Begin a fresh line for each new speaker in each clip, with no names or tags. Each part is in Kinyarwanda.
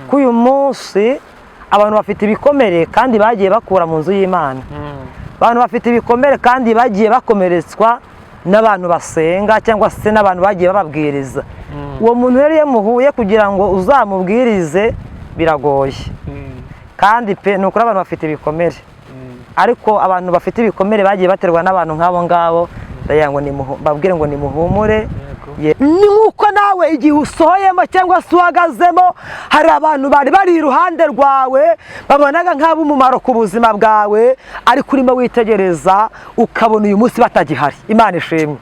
ko uyu munsi abantu bafite ibikomere kandi bagiye bakura mu nzu y'Imana. Abantu bafite ibikomere kandi bagiye bakomeretswa n'abantu basenga cyangwa se n'abantu bagiye bababwiriza. Uwo muntu rero iyo muhuye kugira ngo uzamubwirize biragoye. Kandi pe nukuri abantu bafite ibikomere. Ariko abantu bafite ibikomere bagiye baterwa n'abantu nk'abo ngabo, ndagira ngo babwire ngo nimuhumure. Ni nk'uko nawe igihe usohoyemo cyangwa se uhagazemo hari abantu bari iruhande rwawe babonaga nk'ab'umumaro ku buzima bwawe, ariko urimo witegereza ukabona uyu munsi batagihari. Imana ishimwe.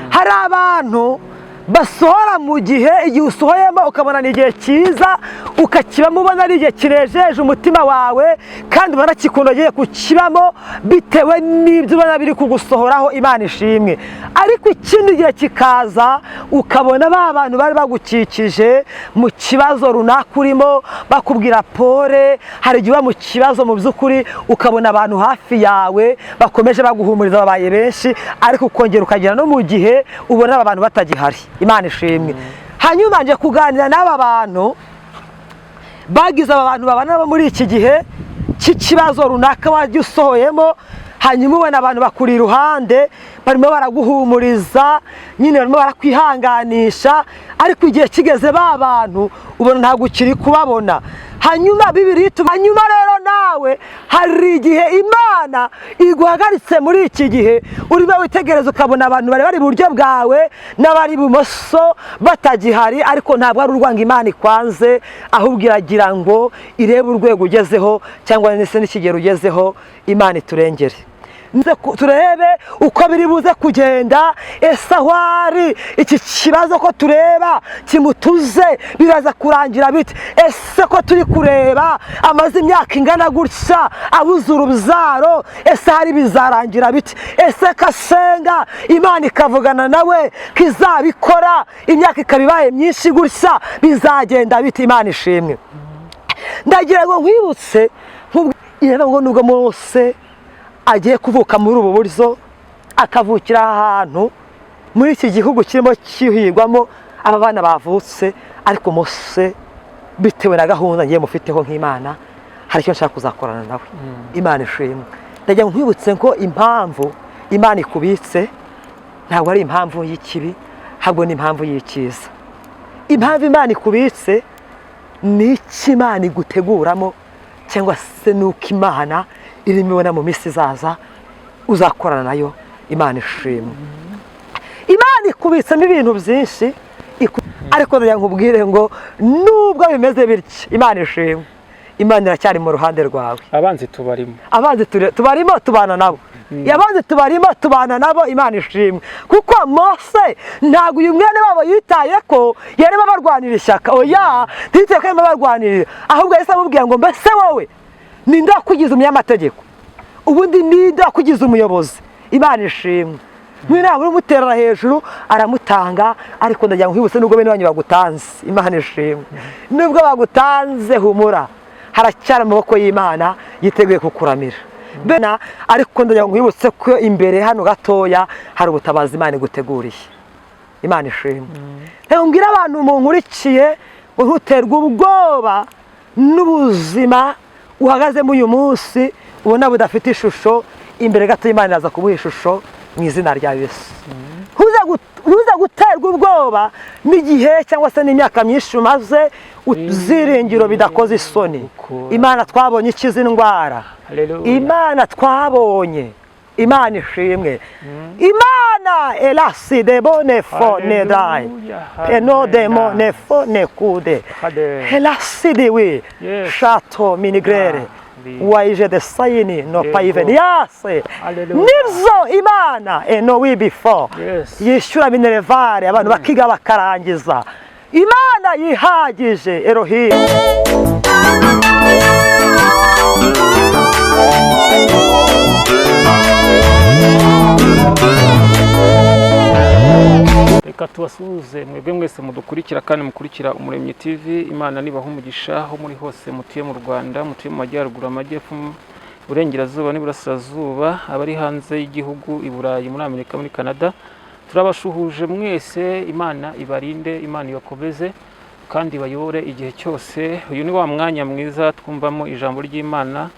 Hari abantu basohora mu gihe usohoyemo ukabona ni igihe cyiza, ukakibamo ubona ari igihe kinejeje umutima wawe kandi ubona kikunogeye kukibamo bitewe n'ibyo ubona biri kugusohoraho. Imana ishimwe. Ariko ikindi gihe kikaza ukabona ba bantu bari bagukikije mu kibazo runaka urimo bakubwira pole, hari igihe uba mu kibazo mu by'ukuri ukabona abantu hafi yawe bakomeje baguhumuriza babaye benshi, ariko ukongera ukagera no mu gihe ubona aba bantu batagihari. Imana ishimwe. Hanyuma nje kuganira n'aba bantu bagize aba bantu babana nabo muri iki gihe cy'ikibazo runaka wagiye usohoyemo, hanyuma ubona abantu bakuri iruhande barimo baraguhumuriza, nyine barimo barakwihanganisha, ariko igihe kigeze ba bantu ubona ntabwo ukiri kubabona. Hanyuma hanyuma rero nawe hari igihe Imana iguhagaritse muri iki gihe urimo witegereza ukabona abantu bari iburyo bwawe n'abari ibumoso batagihari, ariko ntabwo ari urwanga Imana ikwanze, ahubwo iragira ngo irebe urwego ugezeho cyangwa ndetse n'ikigero ugezeho. Imana iturengere. Turebe uko biri buze kugenda. Ese aho ari iki kibazo ko tureba kimutuze biraza kurangira bite? Ese ko turi kureba amaze imyaka ingana gutya abuze urubyaro, ese hari bizarangira bite? Ese kasenga Imana ikavugana nawe kizabikora imyaka ikabibaye myinshi gutya bizagenda bite? Imana ishimwe. Ndagira ngo nkwibutse ngo nubwo Mose agiye kuvuka muri ubu buryo, akavukira ahantu muri iki gihugu kirimo cyihigwamo aba bana bavutse, ariko Mose bitewe na gahunda ngiye mufiteho nk'Imana hari icyo nshaka kuzakorana nawe. Imana ishimwe. Ndagira ngo nkwibutse ko impamvu Imana ikubitse ntabwo ari impamvu y'ikibi, ahubwo ni impamvu y'icyiza. Impamvu Imana ikubitse ni iki Imana iguteguramo, cyangwa se nuko Imana irimo ibona mu minsi izaza uzakorana nayo. Imana ishimwe. Imana ikubitsemo ibintu byinshi, ariko ndagira ngo nkubwire ngo nubwo bimeze bityo, Imana ishimwe, Imana iracyari mu ruhande rwawe.
Abanzi tubarimo.
Abanzi tubarimo tubana nabo. Abanzi tubarimo tubana nabo. Imana ishimwe. Kuko Mose ntabwo uyu mwene wabo yitaye ko yarimo barwanira ishyaka. Oya, ntiyitaye ko yarimo barwanira, ahubwo yahise amubwira ngo mbese wowe ninde wakugize umunyamategeko? Ubundi ninde wakugize umuyobozi? Imana ishimwe. Mwina uri muterera hejuru aramutanga, ariko ndagira ngo nkibutse nubwo bene wanyu bagutanze. Imana ishimwe. Nubwo bagutanze humura, haracyari amaboko y'Imana yiteguye kukuramira. Bena ariko ndagira ngo nkibutse ko imbere hano gatoya hari ubutabazi Imana iguteguriye. Imana ishimwe. Mbwira abantu munkurikiye ngo ntuterwe ubwoba n'ubuzima uhagazemo uyu munsi ubona budafite ishusho. Imbere gato y'Imana iraza kubuha ishusho mu izina rya Yesu. Ntuza guterwa ubwoba n'igihe cyangwa se n'imyaka myinshi umaze uziringiro bidakoze isoni. Imana twabonye ikiza indwara. Imana twabonye. Imana ishimwe. Imana elasi de bone fo ne dai eno de mone fo ne kude elasi de we chateau minigrere waije de sayini no paiven yase nibyo Imana eno we before yishyura minerevare abantu bakiga bakarangiza. Imana yihagije Elohim.
Reka tubasuhuze mwebwe mwese mudukurikira kandi mukurikira Umuremyi TV. Imana nibaha umugisha aho muri hose mutuye mu Rwanda, mutuye mu majyaruguru, amajyepfo, burengerazuba n'iburasirazuba, abari hanze y'igihugu, i Burayi, muri Amerika, muri Canada. Turabashuhuje mwese. Imana ibarinde, Imana ibakomeze. kandi bayobore igihe cyose. Uyu ni wa mwanya mwiza twumvamo ijambo ry'Imana.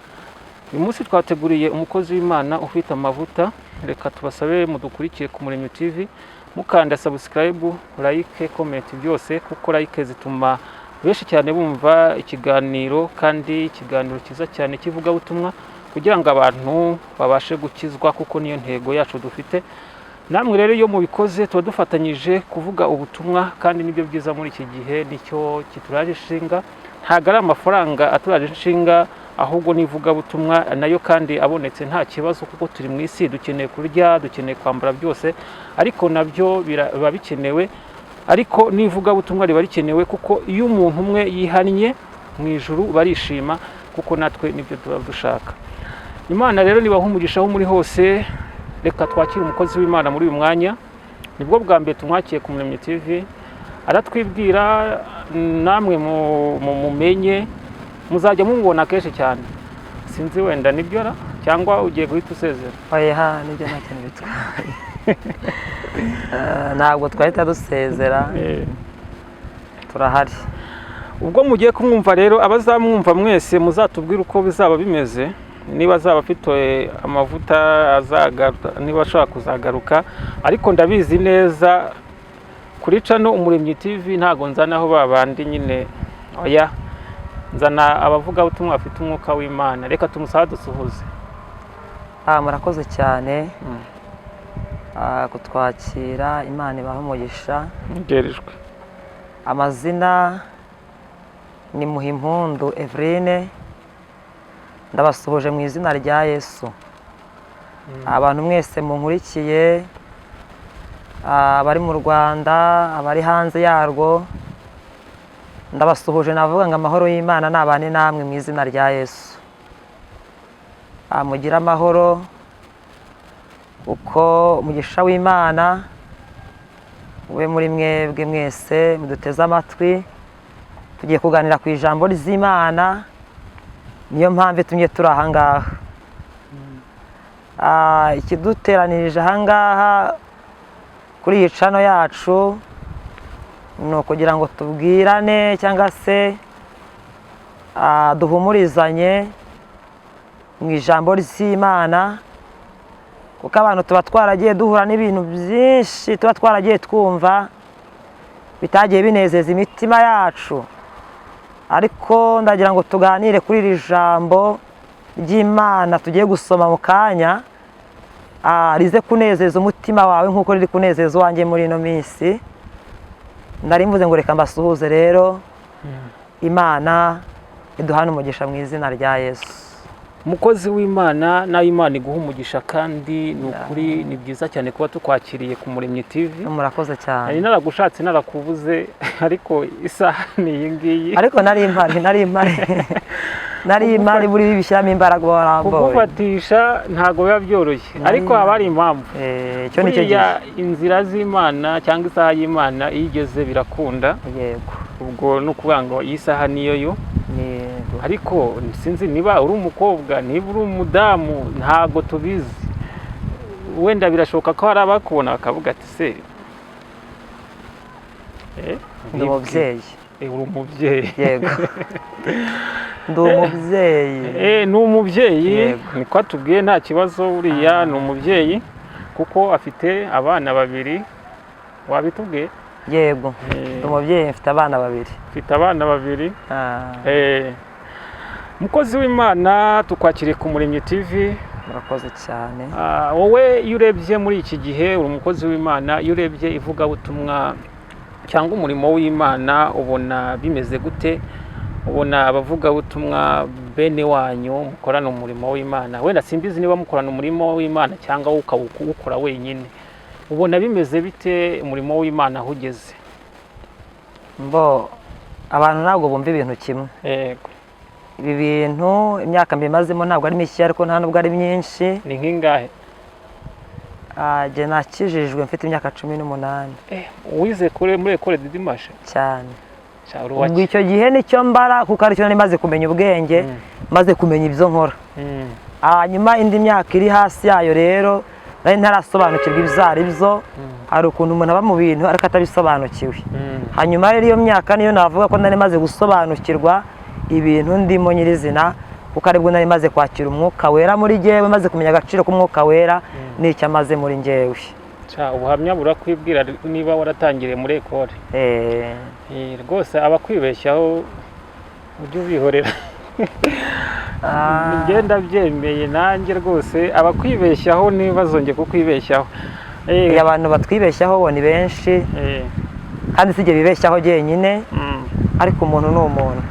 Uyu munsi twateguriye umukozi w'Imana ufite amavuta. Reka tubasabe mudukurikiye ku Muremyi TV, mukanda subscribe, like, comment byose, kuko like zituma benshi cyane bumva ikiganiro, kandi ikiganiro cyiza cyane kivuga butumwa kugira ngo abantu babashe gukizwa, kuko niyo ntego yacu dufite. Namwe rero iyo mubikoze tuba dufatanyije kuvuga ubutumwa, kandi nibyo byiza muri iki gihe, nicyo kituraje ishinga. Ntabwo ari amafaranga aturaje inshinga, ahubwo nivuga butumwa nayo kandi abonetse nta kibazo, kuko turi mu isi, dukeneye kurya, dukeneye kwambara byose, ariko nabyo biba bikenewe. Ariko nivuga butumwa riba rikenewe, kuko iyo umuntu umwe yihannye mu ijuru barishima, kuko natwe nibyo tuba dushaka. Imana rero nibaha umugisha aho muri hose. Reka twakire umukozi w'Imana muri uyu mwanya. Nibwo bwa mbere tumwakiye ku Muremyi TV, aratwibwira, namwe mumenye, muzajya mumubona kenshi cyane. Sinzi wenda nibyo ra cyangwa ugiye guhita usezera?
Oya, nibyo nta kintu bitwaye. Ntabwo twahita dusezera, turahari.
Ubwo mugiye kumwumva rero, abazamwumva mwese muzatubwira uko bizaba bimeze, niba azaba afite amavuta azagaruka, niba ashaka kuzagaruka. Ariko ndabizi neza kuri cano Umuremyi TV ntago nzanaho babandi nyine, oya, nzana abavuga butumwa bafite umwuka w'Imana. Reka tumusabe dusuhuze.
Murakoze cyane kutwakira. Imana ibaha umugisha. Ngerijwe. Amazina ni Muhimpundu Eveline. Ndabasuhuje mu izina rya Yesu. Abantu mwese munkurikiye, abari mu Rwanda, abari hanze yarwo, ndabasuhuje. Navuga ngo amahoro y'Imana nabane namwe mu izina rya Yesu. Mugira amahoro, uko umugisha w'Imana ube muri mwebwe mwese muduteze amatwi. Tugiye kuganira ku ijambo ry'Imana, niyo mpamvu tumye turi aha ngaha. Ikiduteranirije aha ngaha kuri iyi cano yacu ni ukugira ngo tubwirane cyangwa se duhumurizanye mu ijambo ry'Imana, kuko abantu tuba twaragiye duhura n'ibintu byinshi, tuba twaragiye twumva bitagiye binezeza imitima yacu. Ariko ndagira ngo tuganire kuri iri jambo ry'Imana tugiye gusoma mu kanya, rize kunezeza umutima wawe nk'uko riri kunezeza uwanjye muri ino minsi. Ndari mvuze ngo reka mbasuhuze rero. Imana iduhane umugisha mu izina rya Yesu.
Umukozi w'Imana, nawe Imana iguha umugisha, kandi ni ukuri ni byiza cyane kuba tukwakiriye ku Muremyi TV.
Murakoze cyane.
Nari naragushatse narakubuze, ariko isaha ni iyi ngiyi.
Ariko nari impari buri bishyiramo imbaraga waramboye.
Kugufatisha ntago biba byoroshye, ariko haba hari impamvu.
Icyo nicyo gihe.
Inzira z'Imana cyangwa isaha y'Imana iyo igeze birakunda.
Yego.
Ubwo no kuvuga ngo iyi saha niyo yo.
Yego.
Ariko sinzi niba uri umukobwa, niba uri umudamu, ntago tubizi. Wenda birashoboka ko hari abakubona bakavuga ati se
ndi umubyeyi.
Uri umubyeyi.
Yego. Ndi umubyeyi.
Ni umubyeyi, niko atubwiye, nta kibazo. Uriya ni umubyeyi kuko afite abana babiri. Wabitubwiye?
Yego. Ndi umubyeyi, mfite abana babiri.
Mfite abana babiri. Mukozi w'Imana, tukwakiriye ku Muremyi TV.
Murakoze cyane.
Wowe iyo urebye muri iki gihe uri umukozi w'Imana, iyo urebye ivugabutumwa cyangwa umurimo w'Imana ubona bimeze gute? Ubona abavugabutumwa bene wanyu mukorana umurimo w'Imana, wenda simbizi niba mukorana umurimo w'Imana cyangwa ukawukora wenyine, ubona bimeze bite umurimo w'Imana aho ugeze?
Abantu ntabwo bumva ibintu kimwe.
Yego.
Ibi bintu imyaka mbimazemo ntabwo ari mishya, ariko nta nubwo ari myinshi.
Ni nk'ingahe?
Jye nakijijwe mfite imyaka 18.
Wize muri Ecole de Dimanche?
Cyane. Ubwo icyo gihe nicyo mbara, kuko aricyo nari maze kumenya ubwenge, maze kumenya ibyo nkora. Hanyuma indi myaka iri hasi yayo rero nari ntarasobanukirwa ibyo ari byo, hari ukuntu umuntu aba mu bintu ariko atabisobanukiwe. Hanyuma rero iyo myaka niyo navuga ko nari maze gusobanukirwa ibintu ndimo nyirizina, kuko aribwo nari maze kwakira umwuka wera muri njyewe, maze kumenya agaciro k'umwuka wera n'icyo amaze muri njyewe.
Ubuhamya burakwibwira niba waratangiriye muri ekore. Rwose abakwibeshyaho ujye ubihorera. Ngenda byemeye nanjye rwose, abakwibeshyaho ntibazongere kukwibeshyaho.
Abantu batwibeshyaho bo ni benshi, kandi si jye bibeshyaho jyenyine, ariko umuntu ni umuntu,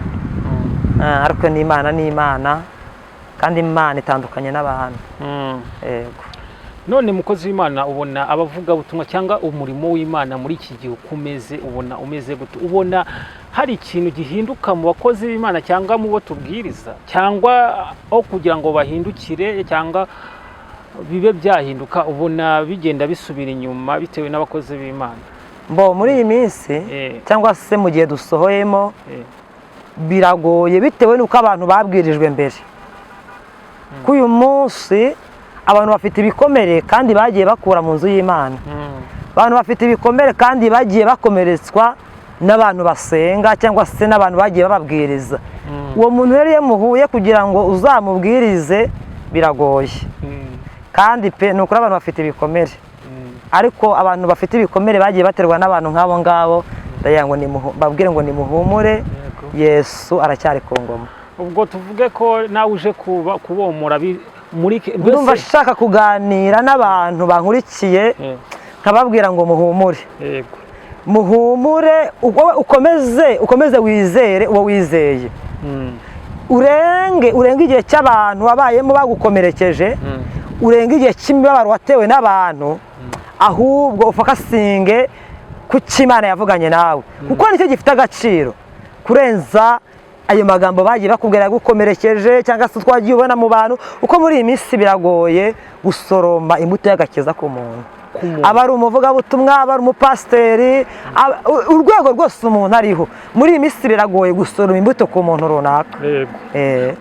ariko n'Imana ni Imana, kandi Imana itandukanye n'abantu. Yego.
None mukozi w'Imana, ubona abavugabutumwa cyangwa umurimo w'Imana muri iki gihe ukomeze, ubona umeze gute? Ubona hari ikintu gihinduka mu bakozi b'Imana cyangwa mu bo tubwiriza, cyangwa aho kugira ngo bahindukire cyangwa bibe byahinduka, ubona bigenda bisubira inyuma bitewe n'abakozi b'Imana?
Muri iyi minsi cyangwa se mu gihe dusohoyemo biragoye bitewe n'uko abantu babwirijwe mbere. K'uyu munsi abantu bafite ibikomere kandi bagiye bakura mu nzu y'Imana. Abantu bafite ibikomere kandi bagiye bakomeretswa n'abantu basenga cyangwa se n'abantu bagiye bababwiriza. Uwo muntu rero iyo muhuye kugira ngo uzamubwirize biragoye. Kandi pe ni ukuri abantu bafite ibikomere. Ariko abantu bafite ibikomere bagiye baterwa n'abantu nk'abo ngabo, ndagira ngo babwire ngo nimuhumure, Yesu aracyari ku ngoma.
Ubwo tuvuge ko nawe uje kubomora
ndumva ashaka kuganira n'abantu bankurikiye, nkababwira ngo muhumure. Muhumure, ukomeze wizere uwo wizeye. Urenge igihe cy'abantu wabayemo bagukomerekeje, urenge igihe cy'imibabaro watewe n'abantu, ahubwo ufakasinge ku cy'Imana yavuganye nawe, kuko nicyo gifite agaciro kurenza ayo magambo bagiye bakubwira gukomerekeje cyangwa se twagiye ubona mu bantu. Uko muri iyi minsi biragoye gusoroma imbuto y'agakiza ku muntu, aba ari umuvugabutumwa, aba ari umupasiteri, urwego rwose umuntu ariho. Muri iyi minsi biragoye gusoroma imbuto ku muntu runaka.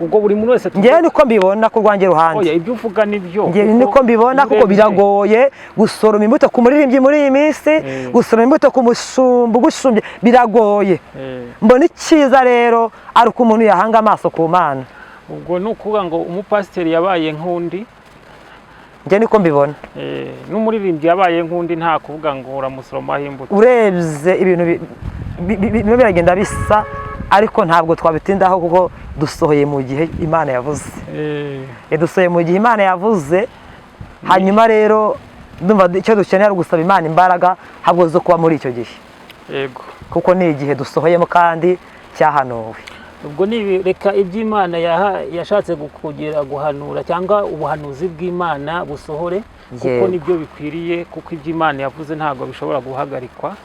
Ubwo buri muntu wese
ngewe niko mbibona ku rwanjye ruhande.
Ibyo uvuga nibyo,
ngewe niko mbibona, kuko biragoye gusoroma imbuto ku muririmbyi muri iyi minsi, gusoroma imbuto ku mushumba ugushumbye biragoye. Mbona icyiza rero ari uko umuntu yahanga amaso ku Mana.
Ubwo ni ukuvuga ngo umupasiteri yabaye nk'undi,
njye niko mbibona.
N'umuririmbyi yabaye nk'undi, nta kuvuga ngo uramusoromaho imbuto.
Urebye ibintu bimwe biragenda bisa, ariko ntabwo twabitindaho kuko dusohoye mu gihe Imana yavuze. Dusohoye mu gihe Imana yavuze. Hanyuma rero ndumva icyo dukeneye ari ugusaba Imana imbaraga habwo zo kuba muri icyo gihe. Kuko ni igihe dusohoyemo kandi cyahanuwe.
Ubwo reka iby'Imana yashatse kugira guhanura cyangwa ubuhanuzi bw'Imana busohore, kuko nibyo bikwiriye, kuko iby'Imana yavuze ntabwo bishobora guhagarikwa,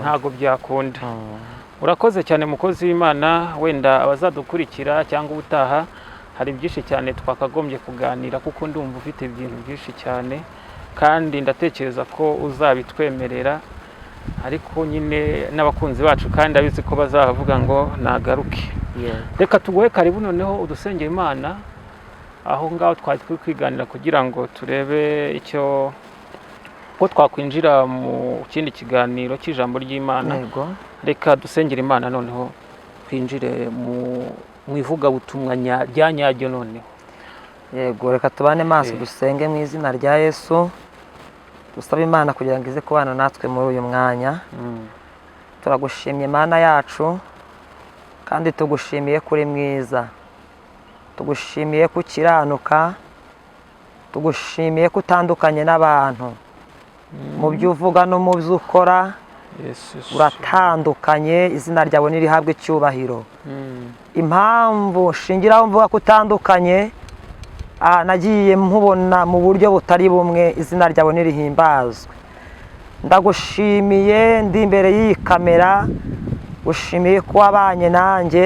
ntabwo byakunda. Urakoze cyane mukozi w'Imana. Wenda abazadukurikira cyangwa ubutaha hari byinshi cyane twakagombye kuganira, kuko ndumva ufite ibintu byinshi cyane, kandi ndatekereza ko uzabitwemerera. Ariko nyine n'abakunzi bacu kandi abizi ko bazavuga ngo nagaruke. Reka tugoye karibu noneho udusengera Imana aho ngaho twari kwiganira, kugira ngo turebe icyo ko twakwinjira mu kindi kiganiro cy'ijambo ry'Imana. Reka dusengera Imana noneho twinjire mu ivugabutumwa rya nyaryo noneho.
Yego, reka tubane maso dusenge mu izina rya Yesu. Dusaba Imana kugira ngo ize kubana natwe muri uyu mwanya. Turagushimye Mana yacu, kandi tugushimiye kuri mwiza, tugushimiye ko ukiranuka, tugushimiye ko utandukanye n'abantu mu byo uvuga no mu byo ukora. Uratandukanye, izina ryawe nirihabwe icyubahiro. Impamvu shingiraho mvuga ko utandukanye, nagiye mpubona mu buryo butari bumwe, izina ryawe nirihimbazwe. Ndagushimiye ndi imbere y'iyi kamera, gushimiye ko wabanye nanjye,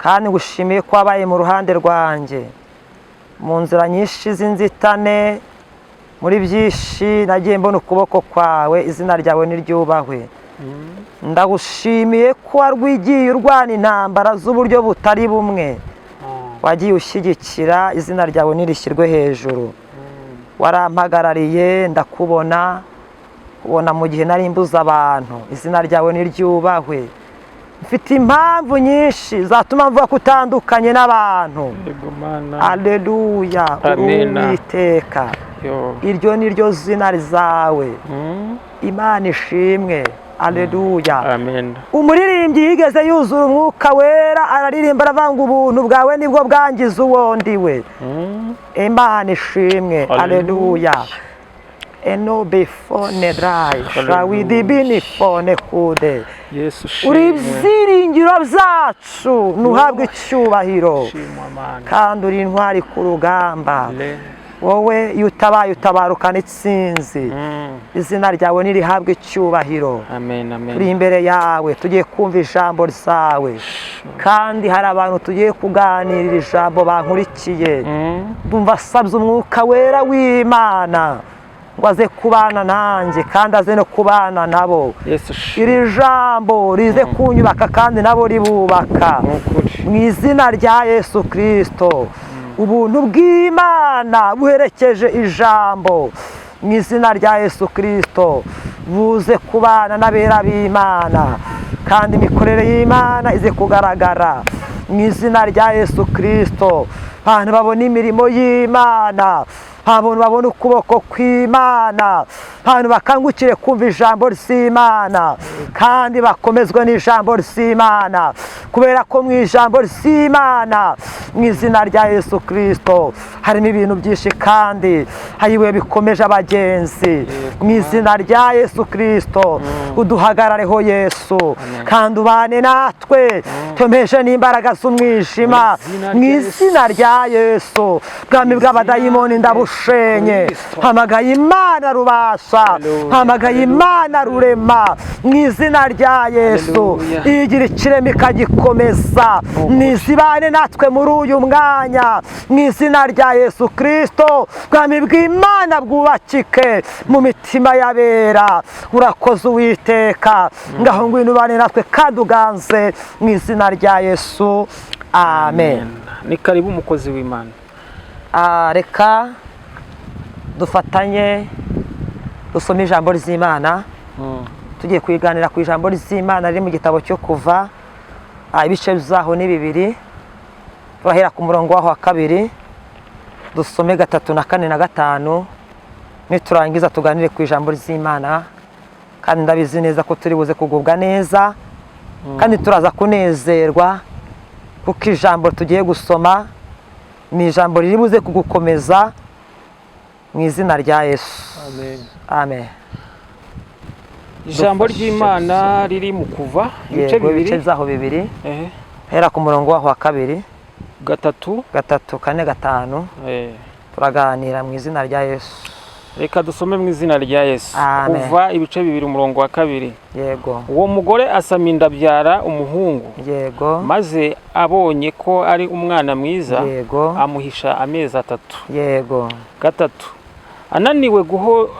kandi gushimiye ko wabaye mu ruhande rwanjye mu nzira nyinshi z'inzitane. Muri byinshi nagiye mbona ukuboko kwawe, izina ryawe niryubahwe. Ndagushimiye ko warwigiye urwana intambara z'uburyo butari bumwe, wagiye ushyigikira, izina ryawe nirishyirwe hejuru. warampagarariye ndakubona ubona mu gihe nari mbuze abantu. Izina ryawe niryubahwe. Mfite impamvu nyinshi zatuma mvuga ko utandukanye n'abantu. Aleluya. Uwiteka, iryo ni ryo zina ryawe. Imana ishimwe. Aleluya. Umuririmbyi yigeze yuzura umwuka wera araririmba aravuga ubuntu bwawe nibwo bwangiza uwo ndiwe. Imana ishimwe. Aleluya. Eno befone dry shawidi binifone kude. Uri ibyiringiro byacu ntuhabwe icyubahiro kandi uri intwari ku rugamba. Wowe iyo utabaye utabarukana itsinzi. Izina ryawe nirihabwe icyubahiro. Turi imbere yawe tugiye kumva ijambo ryawe kandi hari abantu tugiye kuganirira ijambo bankurikiye. Ndumva asabye umwuka wera w'Imana ngo aze kubana nanjye kandi aze no kubana nabo. Iri jambo rize kunyubaka kandi nabo ribubaka mu izina rya Yesu Kristo. Ubuntu bw'Imana buherekeje ijambo mu izina rya Yesu Kristo buze kubana n'abera b'Imana kandi imikorere y'Imana ize kugaragara mu izina rya Yesu Kristo. Abantu babona imirimo y'Imana, abantu babona ukuboko kw'Imana, abantu bakangukire kumva ijambo ry'Imana kandi bakomezwe n'ijambo ry'Imana kubera ko mu ijambo ry'Imana mu izina rya Yesu Kristo harimo ibintu byinshi kandi hariwe bikomeje abagenzi. Mu izina rya Yesu Kristo uduhagarareho Yesu kandi ubane natwe tumeje n'imbaraga z'umwijima mu izina rya Yesu. Bwami bw'abadayimoni ndabushenye, hamagaye Imana rubasha, hamagaye Imana rurema mu izina rya Yesu. Igira ikirema ikagikomeza, nizibane natwe muri uyu mwanya mu izina rya Yesu Kristo. Bwami bw'Imana bwubakike mu mitima y'abera. Urakoze Uwiteka, ngaho ngwino ubane natwe kandi uganze mu izina rya Yesu. Amen.
Ni karibu umukozi w'Imana.
Reka dufatanye dusome ijambo ry'Imana. Tugiye kwiganira ku ijambo ry'Imana riri mu gitabo cyo Kuva, ibice byaho ni 2. Turahera ku murongo waho wa 2 dusome 3 na 4 na 5. Niturangiza tuganire ku ijambo ry'Imana kandi ndabizi neza ko turi buze kugubwa neza kandi turaza kunezerwa kuko ijambo tugiye gusoma ni ijambo riri buze kugukomeza mu izina rya Yesu. Amen.
Ijambo ry'Imana riri mu Kuva
ibice 2. Hera ku murongo waho wa 2 3 4 5. Turaganira mu izina rya Yesu.
Reka dusome mu izina rya Yesu. Kuva ibice 2 umurongo wa 2.
Yego.
Uwo mugore asama inda abyara umuhungu.
Yego.
Maze abonye ko ari umwana mwiza,
yego,
amuhisha amezi 3.
Yego.
3.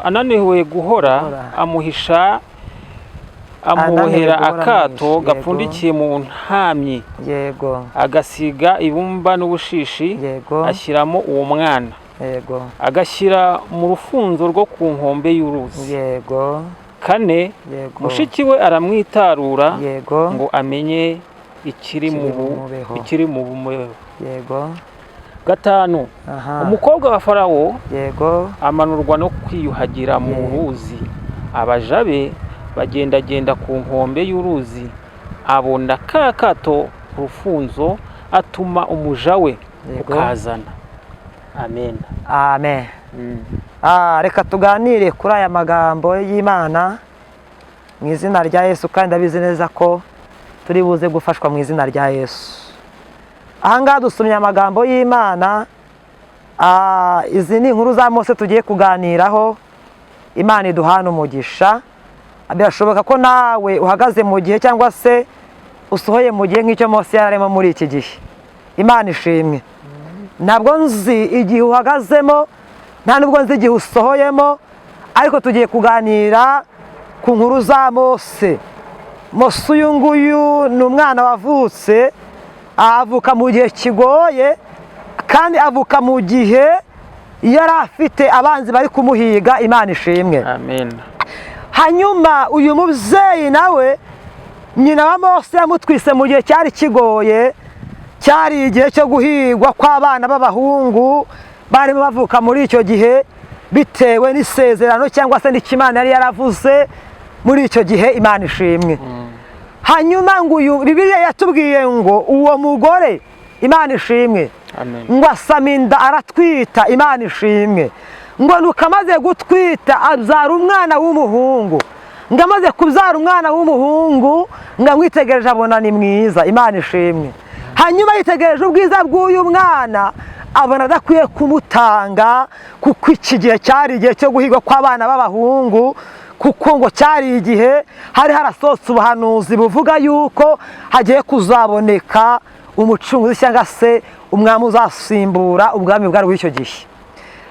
Ananiwe guhora amuhisha amuhera akato gapfundikiye mu ntamyi.
Yego.
Agasiga ibumba n'ubushishi,
yego,
ashyiramo uwo mwana.
Yego.
Agashyira mu rufunzo rwo ku nkombe y'uruzi.
Yego.
4. Mushiki we aramwitarura,
yego,
ngo amenye ikiri mu bumeho.
Yego.
5. Umukobwa wa Farawo,
yego,
amanurwa no kwiyuhagira mu ruzi. Abaja be bagendagenda ku nkombe y'uruzi, abona ka kato rufunzo, atuma umuja we ukazana. Amen.
Amen. Reka tuganire kuri aya magambo y'Imana mu izina rya Yesu kandi ndabizi neza ko turi buze gufashwa mu izina rya Yesu. Ahangaha dusomye amagambo y'Imana. Izi ni inkuru za Mose tugiye kuganiraho. Imana iduhana umugisha. Birashoboka ko nawe uhagaze mu gihe cyangwa se usohoye mu gihe nk'icyo Mose yararimo muri iki gihe. Imana ishimwe. Ntabwo nzi igihe uhagazemo, nta nubwo nzi igihe usohoyemo, ariko tugiye kuganira ku nkuru za Mose. Mose uyu nguyu ni umwana wavutse, avuka mu gihe kigoye kandi avuka mu gihe yari afite abanzi bari kumuhiga. Imana ishimwe.
amen.
Hanyuma uyu mubyeyi nawe nyina wa Mose yamutwise mu gihe cyari kigoye, cyari igihe cyo guhigwa kw'abana b'abahungu barimo bavuka muri icyo gihe bitewe n'isezerano cyangwa se n'ikimana yari yaravuze muri icyo gihe. Imana ishimwe. Hanyuma ngo uyu Bibiliya yatubwiye ngo uwo mugore, Imana ishimwe, ngo asama inda aratwita. Imana ishimwe. ngo nuko amaze gutwita abyara umwana w'umuhungu. ngo amaze kubyara umwana w'umuhungu ngo amwitegereje abona ni mwiza. Imana ishimwe. hanyuma yitegereje ubwiza bw'uyu mwana abona adakwiye kumutanga, kuko iki gihe cyari igihe cyo guhigwa kw'abana b'abahungu, kuko ngo cyari igihe hari harasohotse ubuhanuzi buvuga yuko hagiye kuzaboneka umucunguzi cyangwa se umwami uzasimbura ubwami bwari bw'icyo gihe.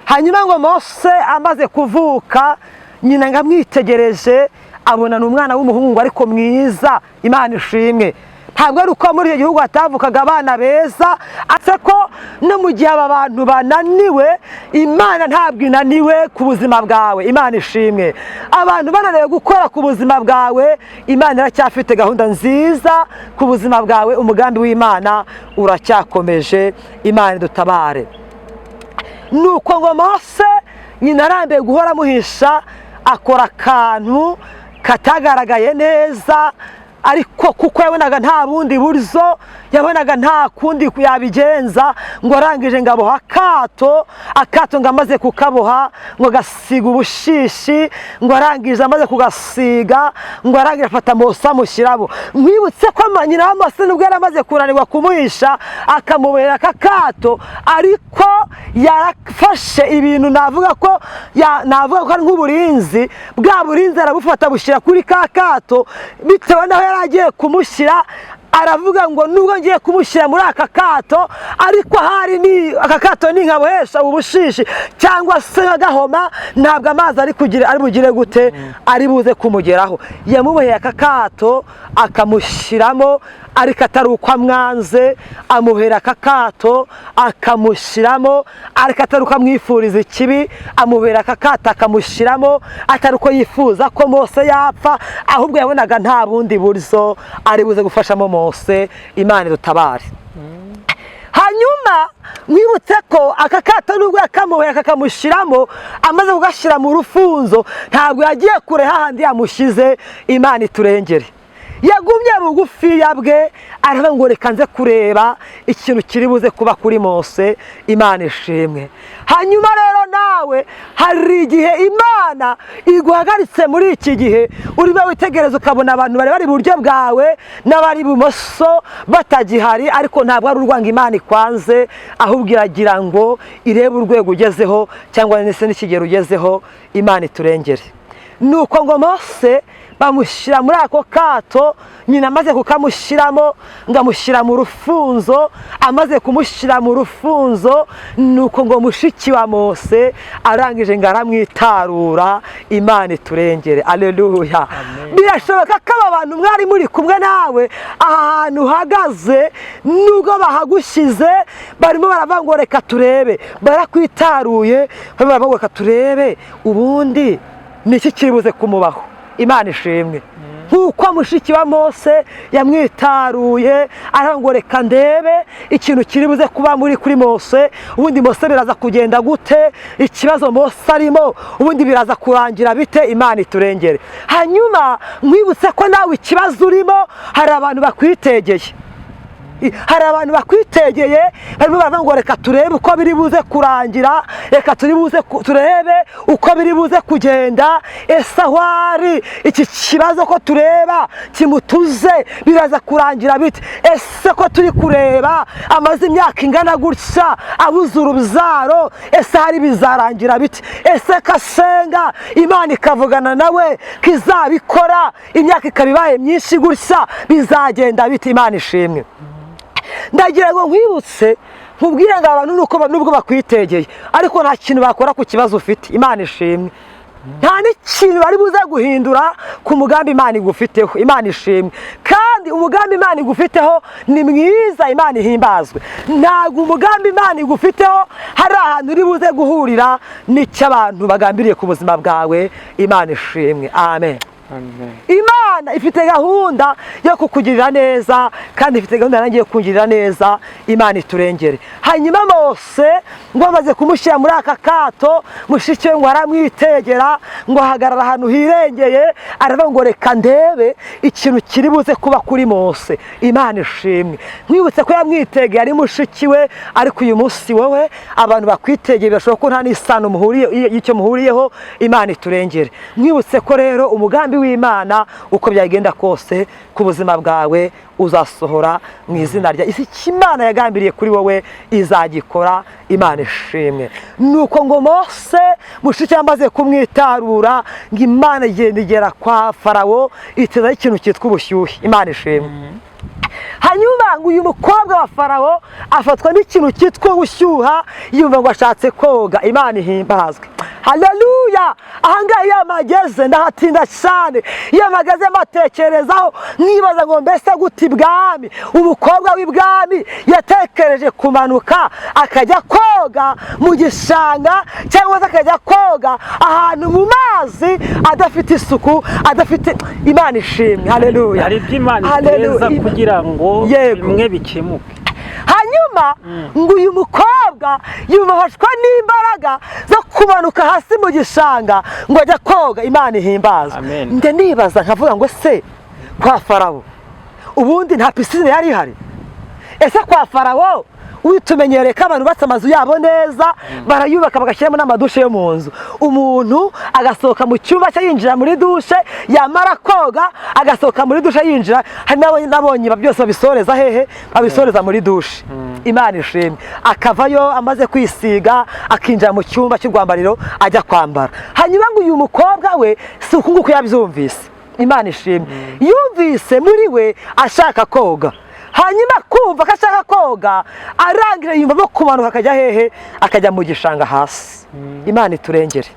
hanyuma ngo Mose amaze kuvuka, nyina ngo amwitegereje abona ni umwana w'umuhungu ariko mwiza. Imana ishimwe. ntabwo ari uko muri icyo gihugu hatavukaga abana beza, ase ko no mu gihe aba bantu bananiwe, Imana ntabwo inaniwe ku buzima bwawe. Imana ishimwe. abantu bananiwe gukora ku buzima bwawe, Imana iracyafite gahunda nziza ku buzima bwawe. umugambi w'Imana uracyakomeje. Imana idutabare. nuko ngo Mose nyina arambiwe guhora amuhisha, akora akantu katagaragaye neza, ariko kuko yabonaga nta bundi buryo, yabonaga nta kundi yabigenza, ngo arangije ngo aboha akato ngo amaze kukaboha ngo agasiga ubushishi, ngo arangije amaze kugasiga, ngo arangije afata Mose amushyiramo. mwibutse ko nyina wa Mose nubwo yari amaze kunanirwa kumuhisha akamubohera aka kato, ariko yarafashe ibintu navuga ko ari nk'uburinzi. bwa burinzi arabufata bushyira kuri ka kato, bitewe naho yari agiye kumushyira. aravuga ngo nubwo ngiye kumushyira muri aka kato, ariko hari aka kato ninkabohesha ubushishi cyangwa se agahoma, ntabwo amazi ari bugire gute, ari buze kumugeraho. yamuboheye aka kato akamushyiramo, ariko atari uko amwanze, amuhera aka kato akamushyiramo, ariko atari uko amwifuriza ikibi, amuhera aka kato akamushyiramo, atari uko yifuza ko Mose yapfa, ahubwo yabonaga nta bundi buryo ari buze gufashamo Mose. Imana idutabare. hanyuma mwibutse ko aka kato nubwo yakamuboheye akamushyiramo, amaze kugashyira mu rufunzo, ntabwo yagiye kure hahandi yamushyize. Imana iturengere. yagumye bugufiya bwe, aravuga ngo reka nze kureba ikintu kiri buze kuba kuri Mose. Imana ishimwe. hanyuma rero nawe hari igihe Imana iguhagaritse muri iki gihe, urimo witegereza ukabona abantu bari iburyo bwawe n'abari ibumoso batagihari, ariko ntabwo ari urwanga Imana ikwanze, ahubwo iragira ngo irebe urwego ugezeho cyangwa ndetse n'ikigero ugezeho. Imana iturengere. nuko ngo Mose bamushyira muri ako kato, nyina amaze kukamushyiramo ngo amushyira mu rufunzo. amaze kumushyira mu rufunzo, nuko ngo mushiki wa Mose arangije ngo aramwitarura. Imana iturengere. Aleluya. birashoboka ko aba bantu mwari muri kumwe nawe ahantu uhagaze, nubwo bahagushyize barimo baravuga ngo reka turebe, barakwitaruye barimo baravuga ngo reka turebe ubundi niki kiri buze kumubaho. Imana ishimwe. nk'uko mushiki wa Mose yamwitaruye, aravuga ngo reka ndebe ikintu kiri buze kuba kuri Mose, ubundi Mose biraza kugenda gute, ikibazo Mose arimo ubundi biraza kurangira bite. Imana iturengere. hanyuma mwibutse ko nawe ikibazo urimo hari abantu bakwitegeye. hari abantu bakwitegeye barimo baravuga ngo reka turebe uko biri buze kurangira, reka turebe uko biri buze kugenda. ese aho ari iki kibazo ko tureba kimutuze biraza kurangira bite? ese ko turi kureba amaze imyaka ingana gutya abuze urubyaro, ese hari bizarangira bite? ese kasenga Imana ikavugana nawe kizabikora, imyaka ikaba ibaye myinshi gutya, bizagenda bite? Imana ishimwe. ndagira ngo nkwibutse nkubwire ngo abantu nubwo bakwitegeye, ariko nta kintu bakora ku kibazo ufite. Imana ishimwe. nta n'ikintu bari buze guhindura ku mugambi Imana igufiteho. Imana ishimwe. kandi kandi umugambi Imana igufiteho ni mwiza, Imana ihimbazwe. Ntabwo umugambi Imana igufiteho hari ahantu uri buze guhurira n'icyo abantu bagambiriye ku buzima bwawe. Imana ishimwe. Amen. Imana ifite gahunda yo kukugirira neza, kandi ifite gahunda nanjye yo kungirira neza. Imana iturengere. Hanyuma Mose ngo bamaze kumushyira muri aka kato, mushiki we ngo aramwitegera, ngo ahagarara ahantu hirengeye, aravuga ngo reka ndebe ikintu kiri buze kuba kuri Mose. Imana ishimwe. Mwibutse ko yamwitegeye ari mushiki we, ariko uyu munsi wowe abantu bakwitegeye birashoboka ko nta n'isano y'icyo muhuriyeho. Imana iturengere. Mwibutse ko rero umugambi w'Imana uko byagenda kose ku buzima bwawe uzasohora mu izina rya isi. Imana yagambiriye kuri wowe izagikora. Imana ishimwe. Nuko ngo Mose mushiki amaze kumwitarura, ngo Imana igenda igera kwa Farawo itezaho ikintu cyitwa ubushyuhe. Imana ishimwe. Hanyuma ngo uyu mukobwa wa Farawo afatwa n'ikintu cyitwa ubushyuha, yumva ngo ashatse koga. Imana ihimbazwe. Haleluya. Ahangaha iyo amageze ndahatinda cyane. Iyo amageze amatekerezaho nkibaza ngo mbese gute ibwami, umukobwa w'ibwami yatekereje kumanuka akajya koga mu gishanga, cyangwa se akajya koga ahantu mu mazi adafite isuku, adafite. Imana ishimwe. Haleluya.
Hari iby'Imana iteza kugira ngo bimwe bikemuke.
Hanyuma ngo uyu mukobwa yubahashwa n'imbaraga zo kumanuka hasi mu gishanga ngo ajya koga. Imana ihimbaza. Nde nibaza nkavuga ngo se kwa Farawo ubundi nta pisine yari ihari? Ese kwa Farawo witumenyereye ko abantu batse amazu yabo neza, barayubaka bagashyiramo n'amadushe yo mu nzu, umuntu agasohoka mu cyumba cye yinjira muri dushe, yamara koga agasohoka muri dushe yinjira. Hari n'abonye byose babisoreza hehe? Babisoreza muri dushe. Imana ishimwe. Akavayo amaze kwisiga akinjira mu cyumba cy'urwambariro ajya kwambara. Hanyuma ngo uyu mukobwa we si uku nguku yabyumvise. Imana ishimwe. Yumvise muri we ashaka koga, hanyuma kumva ko ashaka koga, arangira yumva no kumanuka akajya hehe? Akajya mu gishanga hasi. Imana iturengere.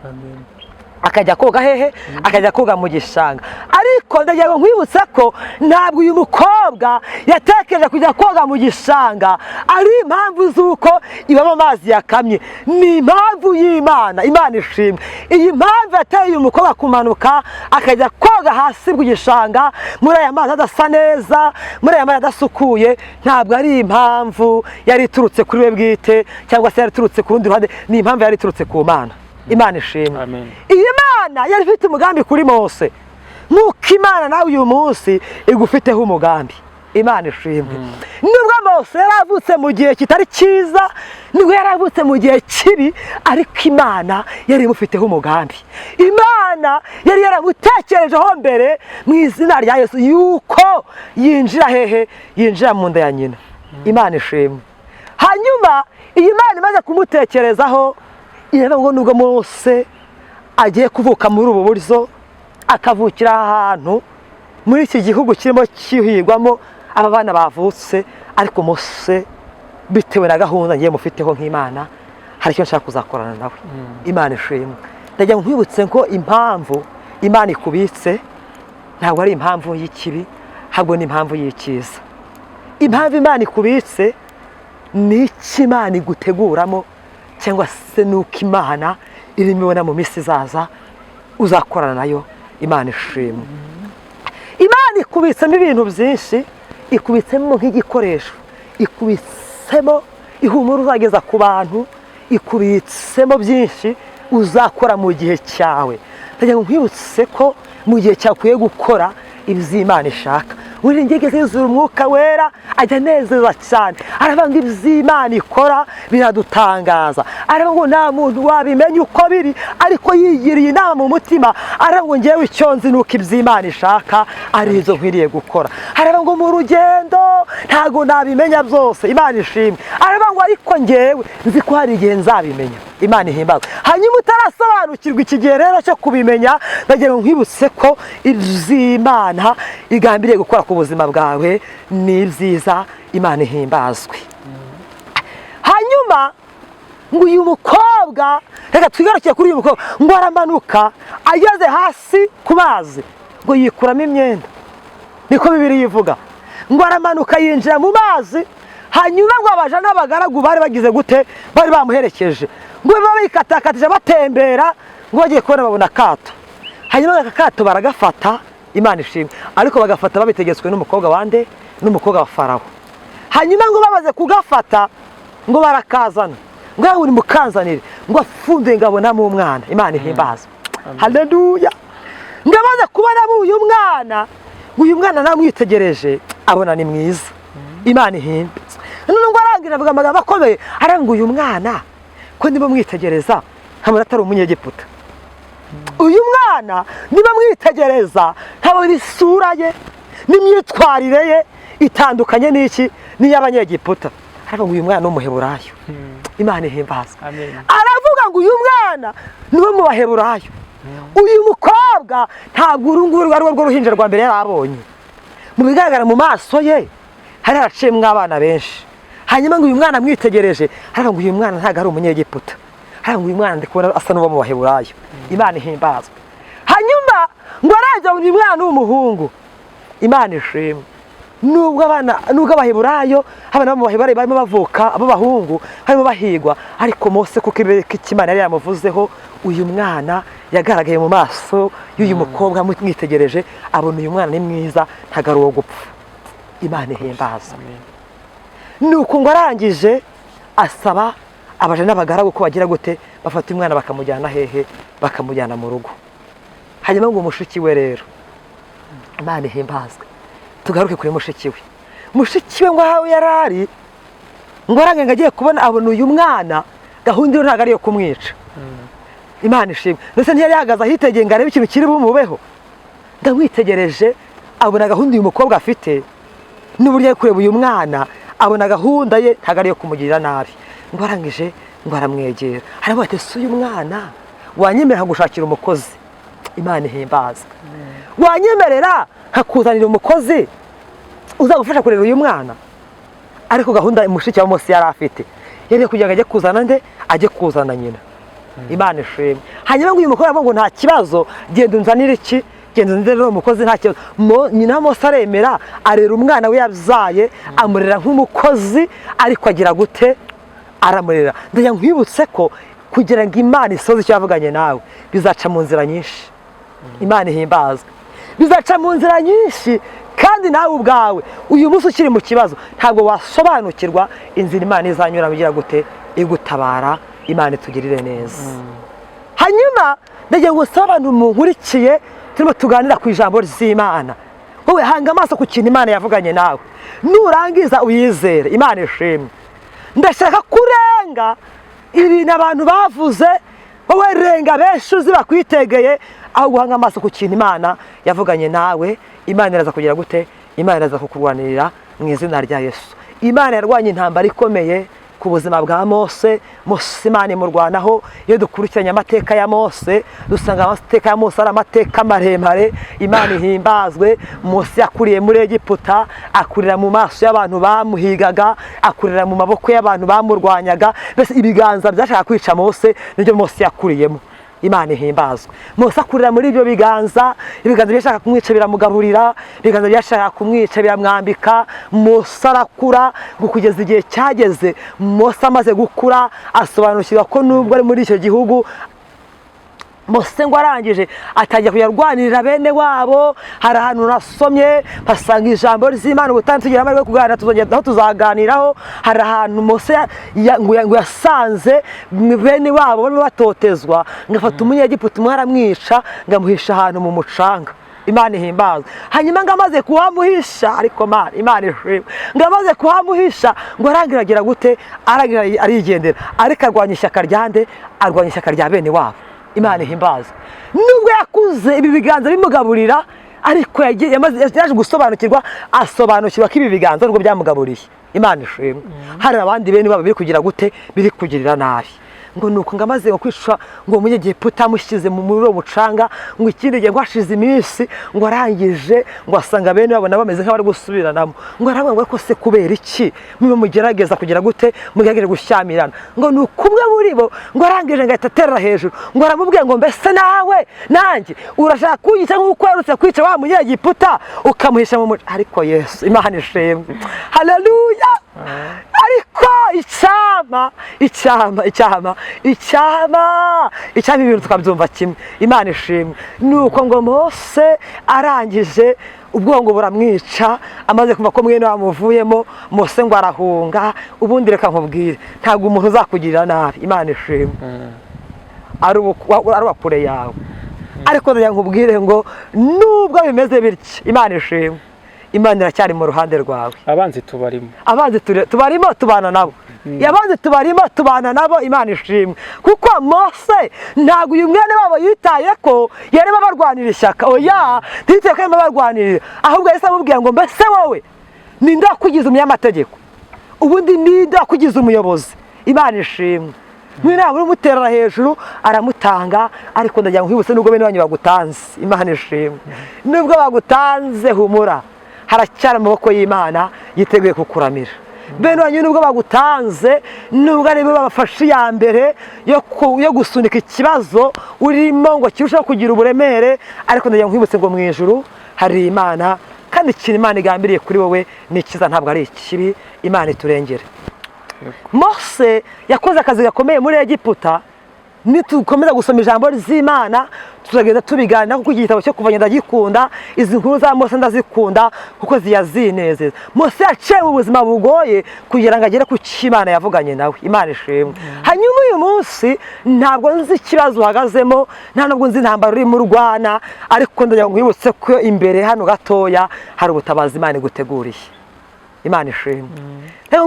Akajya koga hehe? Akajya koga mu gishanga. Ariko ndagira ngo nkwibutse ko ntabwo uyu mukobwa yatekereje kujya koga mu gishanga ari impamvu z'uko ibamo amazi yakamye, ni impamvu y'Imana. Imana ishimwe. Iyi mpamvu yateye uyu mukobwa kumanuka akajya koga hasi mu gishanga muri aya mazi adasa neza, muri aya mazi adasukuye, ntabwo ari impamvu yari iturutse kuri we bwite, cyangwa se yari iturutse ku rundi ruhande. Ni impamvu yari iturutse ku Mana. Imana ishimwe. Iyi Mana yari ifite umugambi kuri Mose, nk'uko Imana nawe uyu munsi igufiteho umugambi. Imana ishimwe. Nubwo Mose yaravutse mu gihe kitari cyiza, nubwo yaravutse mu gihe kibi, ariko Imana yari imufiteho umugambi. Imana yari yaramutekerejeho mbere mu izina rya Yesu yuko yinjira hehe? Yinjira mu nda ya nyina. Imana ishimwe. Hanyuma iyi Mana imaze kumutekerezaho, iravuga ngo nubwo Mose agiye kuvuka muri ubu buryo, akavukira ahantu muri iki gihugu kirimo kihigwamo aba bana bavutse, ariko Mose bitewe na gahunda ngiye mufiteho nk'Imana, hari icyo nshaka kuzakorana nawe. Imana ishimwe. Ndagira ngo nkwibutse ko impamvu Imana ikubitse ntabwo ari impamvu y'ikibi, ahubwo ni impamvu y'icyiza. Impamvu Imana ikubitse ni iki Imana iguteguramo, cyangwa se nuko Imana irimo ibona mu minsi izaza uzakorana nayo. Imana ishimwe. Imana ikubitsemo ibintu byinshi, ikubitsemo nk'igikoresho, ikubitsemo ihumura uzageza ku bantu, ikubitsemo byinshi uzakora mu gihe cyawe. Ndagira ngo nkwibutse ko mu gihe cyawe ukwiye gukora ibyo Imana ishaka. Buri ngegeze yuzura umwuka wera ajya anezeza cyane, aravuga ngo ibyo Imana ikora biradutangaza. Aravuga ngo nta muntu wabimenya uko biri, ariko yigiriye inama mu mutima, aravuga ngo ngewe icyo nzi nuko ibyo Imana ishaka ari ibyo nkwiriye gukora. Aravuga ngo mu rugendo ntago nabimenya byose. Imana ishimwe. Aravuga ngo ariko ngewe nzi ko hari igihe nzabimenya. Imana ihimbawe. Hanyuma utarasobanukirwa iki gihe rero cyo kubimenya, ndagira ngo nkwibutse ko ibyo Imana igambiriye gukora ku buzima bwawe ni byiza. Imana ihimbazwe. Hanyuma ngo uyu mukobwa, reka twigarukiye kuri uyu mukobwa, ngo aramanuka ageze hasi ku mazi ngo yikuramo imyenda. Niko Bibiliya ivuga. ngo aramanuka yinjira mu mazi, hanyuma ngo abaja n'abagaragu bari bagize gute, bari bamuherekeje, ngo babikatakatije batembera, ngo bagiye kubona babona akato. Hanyuma aka kato baragafata, Imana ishimwe, ariko bagafata babitegetswe n'umukobwa wande, n'umukobwa wa Farawo. Hanyuma ngo bamaze kugafata, ngo barakazana, ngo yawe uri mukanzanire, ngo afunze ngabonamo umwana. Imana ihimbaza. Haleluya. Ngo amaze kubonamo uyu mwana, uyu mwana namwitegereje abona ni mwiza. Imana ihimbaza. None ngo arangira avuga amagambo akomeye, aranga uyu mwana ko niba mwitegereza nkabona atari umunyegiputa. Uyu mwana niba mwitegereza nkabona isura ye n'imyitwarire ye itandukanye n'iki n'iy'abanyegiputa. Aravuga uyu mwana w'umuheburayo. Imana ihimbaza. Aravuga ngo uyu mwana niwe mu baheburayo. Uyu mukobwa ntabwo urunguru ari rwo ruhinja rwa mbere yarabonye. Mu bigaragara mu maso ye hari haraciyemwo abana benshi. Hanyuma ngo uyu mwana mwitegereje, aravuga ngo uyu mwana ntabwo ari umunyegiputa. Aravuga ngo uyu mwana ndikubona asa n'uwo mu baheburayo. Imana ihimbazwe. Hanyuma ngo araje uyu mwana w'umuhungu. Imana ishimwe. Nubwo abaheburayo, abana bo mu baheburayo barimo bavuka, abo bahungu barimo bahigwa, ariko Mose kuko Imana yari yamuvuzeho, uyu mwana yagaragaye mu maso y'uyu mukobwa mwitegereje, abona uyu mwana ni mwiza, ntabwo ari uwo gupfa. Imana ihimbaza. Nuko ngo arangije asaba abaje n'abagaragu ko bagira gute, bafata umwana bakamujyana hehe, bakamujyana mu rugo. Hanyuma ngo mushiki we rero, Imana ihimbazwe, tugaruke kuri mushiki we. Mushiki we ngo aho yarari, ngo arange ngo agiye kubona abona uyu mwana, gahunda yo ntabwo ari iyo kumwica. Imana ishimwe. Ndetse ntiyari yahagaze ahitegeye ngo arebe ikintu kiri bumubeho. Ndamwitegereje abona gahunda uyu mukobwa afite, n'uburyo ari kureba uyu mwana, abona gahunda ye ntabwo ari iyo kumugirira nabi. Ngo arangije ngo aramwegera, aravuga ati si uyu mwana wanyemerera gushakira umukozi. Imana ihimbaza. Wanyemerera hakuzanira umukozi uzagufasha kurera uyu mwana. Ariko gahunda mushiki wa Mose yari afite yari kugira ngo ajye kuzana nde, ajye kuzana nyina. Imana ishimwe. Hanyuma ngo uyu mukobwa aravuga ngo nta kibazo, genda unzanire iki, genda unzanire umukozi, nta kibazo. Nyina Mose aremera, arera umwana we yabyaye, amurera nk'umukozi, ariko agira gute, aramurera. Ndagira nkwibutse ko kugira ngo Imana isoze icyo yavuganye nawe bizaca mu nzira nyinshi. Imana ihimbazwe. Bizaca mu nzira nyinshi, kandi nawe ubwawe uyu munsi ukiri mu kibazo ntabwo wasobanukirwa inzira Imana izanyura bigira gute, igutabara. Imana itugirire neza. Hanyuma ndagira ngo sabe abantu munkurikiye, turimo tuganira ku ijambo ry'Imana. Wowe hanga amaso ku kintu Imana yavuganye nawe, nurangiza uyizere. Imana ishimwe. Ndashaka kurenga ibintu abantu bavuze, wowe renga benshi uzi bakwitegeye, aho guhanga amaso ku kintu Imana yavuganye nawe. Imana iraza kugira gute, Imana iraza kukurwanirira mu izina rya Yesu. Imana yarwanye intambara ikomeye ku buzima bwa Mose. Mose Imana imurwanaho. Iyo dukurikiranye amateka ya Mose, dusanga amateka ya Mose ari amateka maremare. Imana ihimbazwe. Mose yakuriye muri Egiputa, akurira mu maso y'abantu bamuhigaga, akurira mu maboko y'abantu bamurwanyaga. Mbese ibiganza byashaka kwica Mose nibyo Mose yakuriyemo. Imana ihimbazwe. Mose akurira muri ibyo biganza, ibiganza byashaka kumwica biramugaburira, ibiganza byashaka kumwica biramwambika. Mose arakura kugeza igihe cyageze, Mose amaze gukura asobanukirwa ko nubwo ari muri icyo gihugu, Mose ngo arangije atangiye kuyarwanirira bene wabo. Hari ahantu nasomye basanga ijambo ry'Imana, ubutandi tugira amahirwe kuganira, tuzongera tuzaganiraho. Hari ahantu Mose ngo yasanze bene wabo barimo batotezwa, ngafata umunyegiputa umwe aramwica, ngamuhisha ahantu mu mucanga. Imana ihimbazwe. Hanyuma ngo amaze kuhamuhisha, ariko Imana ishimwe, ngo amaze kuhamuhisha ngo arangiragira gute, aragira arigendera, ariko arwanya ishyaka ryande, arwanya ishyaka rya bene wabo. Imana ihimbazwe. Nubwo yakuze ibi biganza bimugaburira, ariko yaje gusobanukirwa, asobanukirwa ko ibi biganza nubwo byamugaburiye. Imana ishimwe. Hari abandi bene babo biri kugira gute, biri kugirira nabi. ngo nuko ngo amaze kwisha ngo umunyegiputa amushyize muri uwo mucanga ngo ikindi gihe ngo hashize iminsi ngo arangije ngo asanga bene babona bameze nk'abari gusubiranamo ngo aravuga ngo ariko se kubera iki mwe mugerageza kugira gute mugerageze gushyamirana ngo nuko umwe muri bo ngo arangije ngo ahita aterera hejuru ngo aramubwira ngo mbese nawe nanjye urashaka kunyica nk'uko uherutse kwica wa munyegiputa ukamuhisha mu mucanga. Ariko Yesu Imana ishimwe, haleluya. Ariko icyama ibintu tukabyumva kimwe. Imana ishimwe. Nuko ngo Mose arangije ubwongo buramwica, amaze kumva ko mwene wamuvuyemo, Mose ngo arahunga. Ubundi reka nkubwire, ntabwo umuntu uzakugirira nabi. Imana ishimwe, ari uwakure yawe. Ariko ndagira nkubwire ngo nubwo bimeze bityo, Imana ishimwe, Imana iracyari mu ruhande rwawe.
Abanzi tubarimo,
tubarimo tubana nabo. Yabanze tubarimo tubana nabo. Imana ishimwe, kuko Mose ntabwo uyu mwene wabo yitaye ko yarimo barwanira ishyaka. Oya, ntiyitaye ko yarimo barwanira, ahubwo yahise amubwira ngo mbese wowe ninde wakugize umunyamategeko, ubundi ninde wakugize umuyobozi. Imana ishimwe. Mwina uri muterera hejuru aramutanga. Ariko ndagira ngo nkibutse nubwo bene wanyu bagutanze. Imana ishimwe, nubwo bagutanze humura, haracyari amaboko y'Imana yiteguye kukuramira. Bene wanyu nubwo bagutanze, nubwo ari bo babafashe iya mbere yo gusunika ikibazo urimo ngo kirusheho kugira uburemere, ariko ndagira ngo nkibutse ngo mu ijuru hari Imana, kandi ikintu Imana igambiriye kuri wowe ni cyiza, ntabwo ari ikibi. Imana iturengere. Mose yakoze akazi gakomeye muri Egiputa. Nitukomeza gusoma ijambo ry'Imana tuzagenda tubiganira, kuko igitabo cyo kuva ndagikunda. Izi nkuru za Mose ndazikunda kuko ziyazinezeza. Mose yaciye mu buzima bugoye kugira ngo agere ku cyo Imana yavuganye nawe. Imana ishimwe. Hanyuma uyu munsi ntabwo nzi ikibazo uhagazemo, nta nubwo nzi intambara urimo urwana, ariko ndagira ngo nkwibutse ko imbere hano gatoya hari ubutabazi Imana iguteguriye. Imana ishimwe.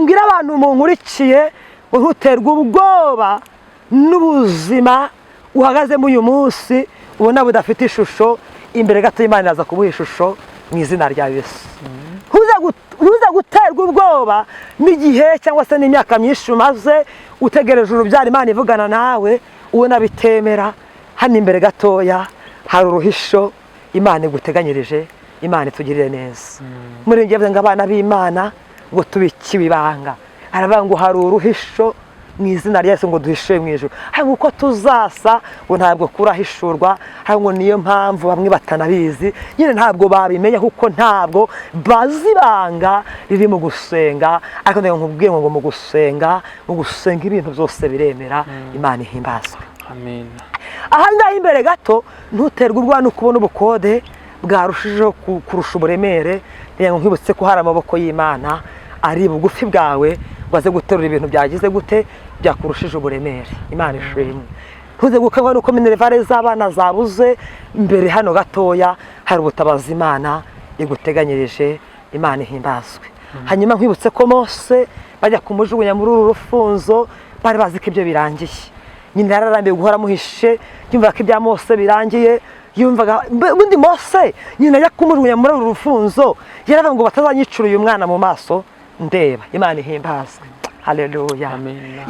Mbwira abantu munkurikiye ngo ntuterwe ubwoba n'ubuzima uhagazemo uyu munsi ubona budafite ishusho. Imbere gato Imana iraza kubuha ishusho mu izina rya Yesu. Ntuza guterwa ubwoba n'igihe cyangwa se n'imyaka myinshi umaze utegereje urubyaro Imana ivugana nawe ubona bitemera. Hano imbere gatoya hari uruhisho Imana iguteganyirije. Imana itugirire neza. Muri ngiye ngo abana b'Imana ngo tubikiwe ibanga, aravuga ngo hari uruhisho mu izina rya Yesu ngo duhishe mu ijuru. Hari uko tuzasa ngo ntabwo kurahishurwa, hari ngo niyo mpamvu bamwe batanabizi nyine ntabwo babimenya, kuko ntabwo bazi ibanga riri mu gusenga. Ariko ndagira nkubwire ngo mu gusenga ibintu byose biremera. Imana ihimbazwe.
Amen.
Aha ngaha imbere gato ntuterwe ubwoba no kubona ubukode bwarushijeho kurusha uburemere. Ndagira ngo nkibutse ko hari amaboko y'Imana ari bugufi bwawe ngo aze guterura ibintu byagize gute byakurushije uburemere. Imana ishimwe. Ntuze gukangwa nuko minerivare z'abana zabuze. Mbere hano gatoya hari ubutabazi Imana iguteganyirije. Imana ihimbazwe. Hanyuma nkwibutse ko Mose bajya kumujugunya muri uru rufunzo bari bazi ko ibyo birangiye. Nyine yararambiye guhora muhishe, yumvaga ko ibya Mose birangiye. Yumvaga ubundi Mose nyine ajya kumujugunya muri uru rufunzo yaravuga ngo batazanyicura uyu mwana mu maso ndeba. Imana ihimbazwe. Haleluya.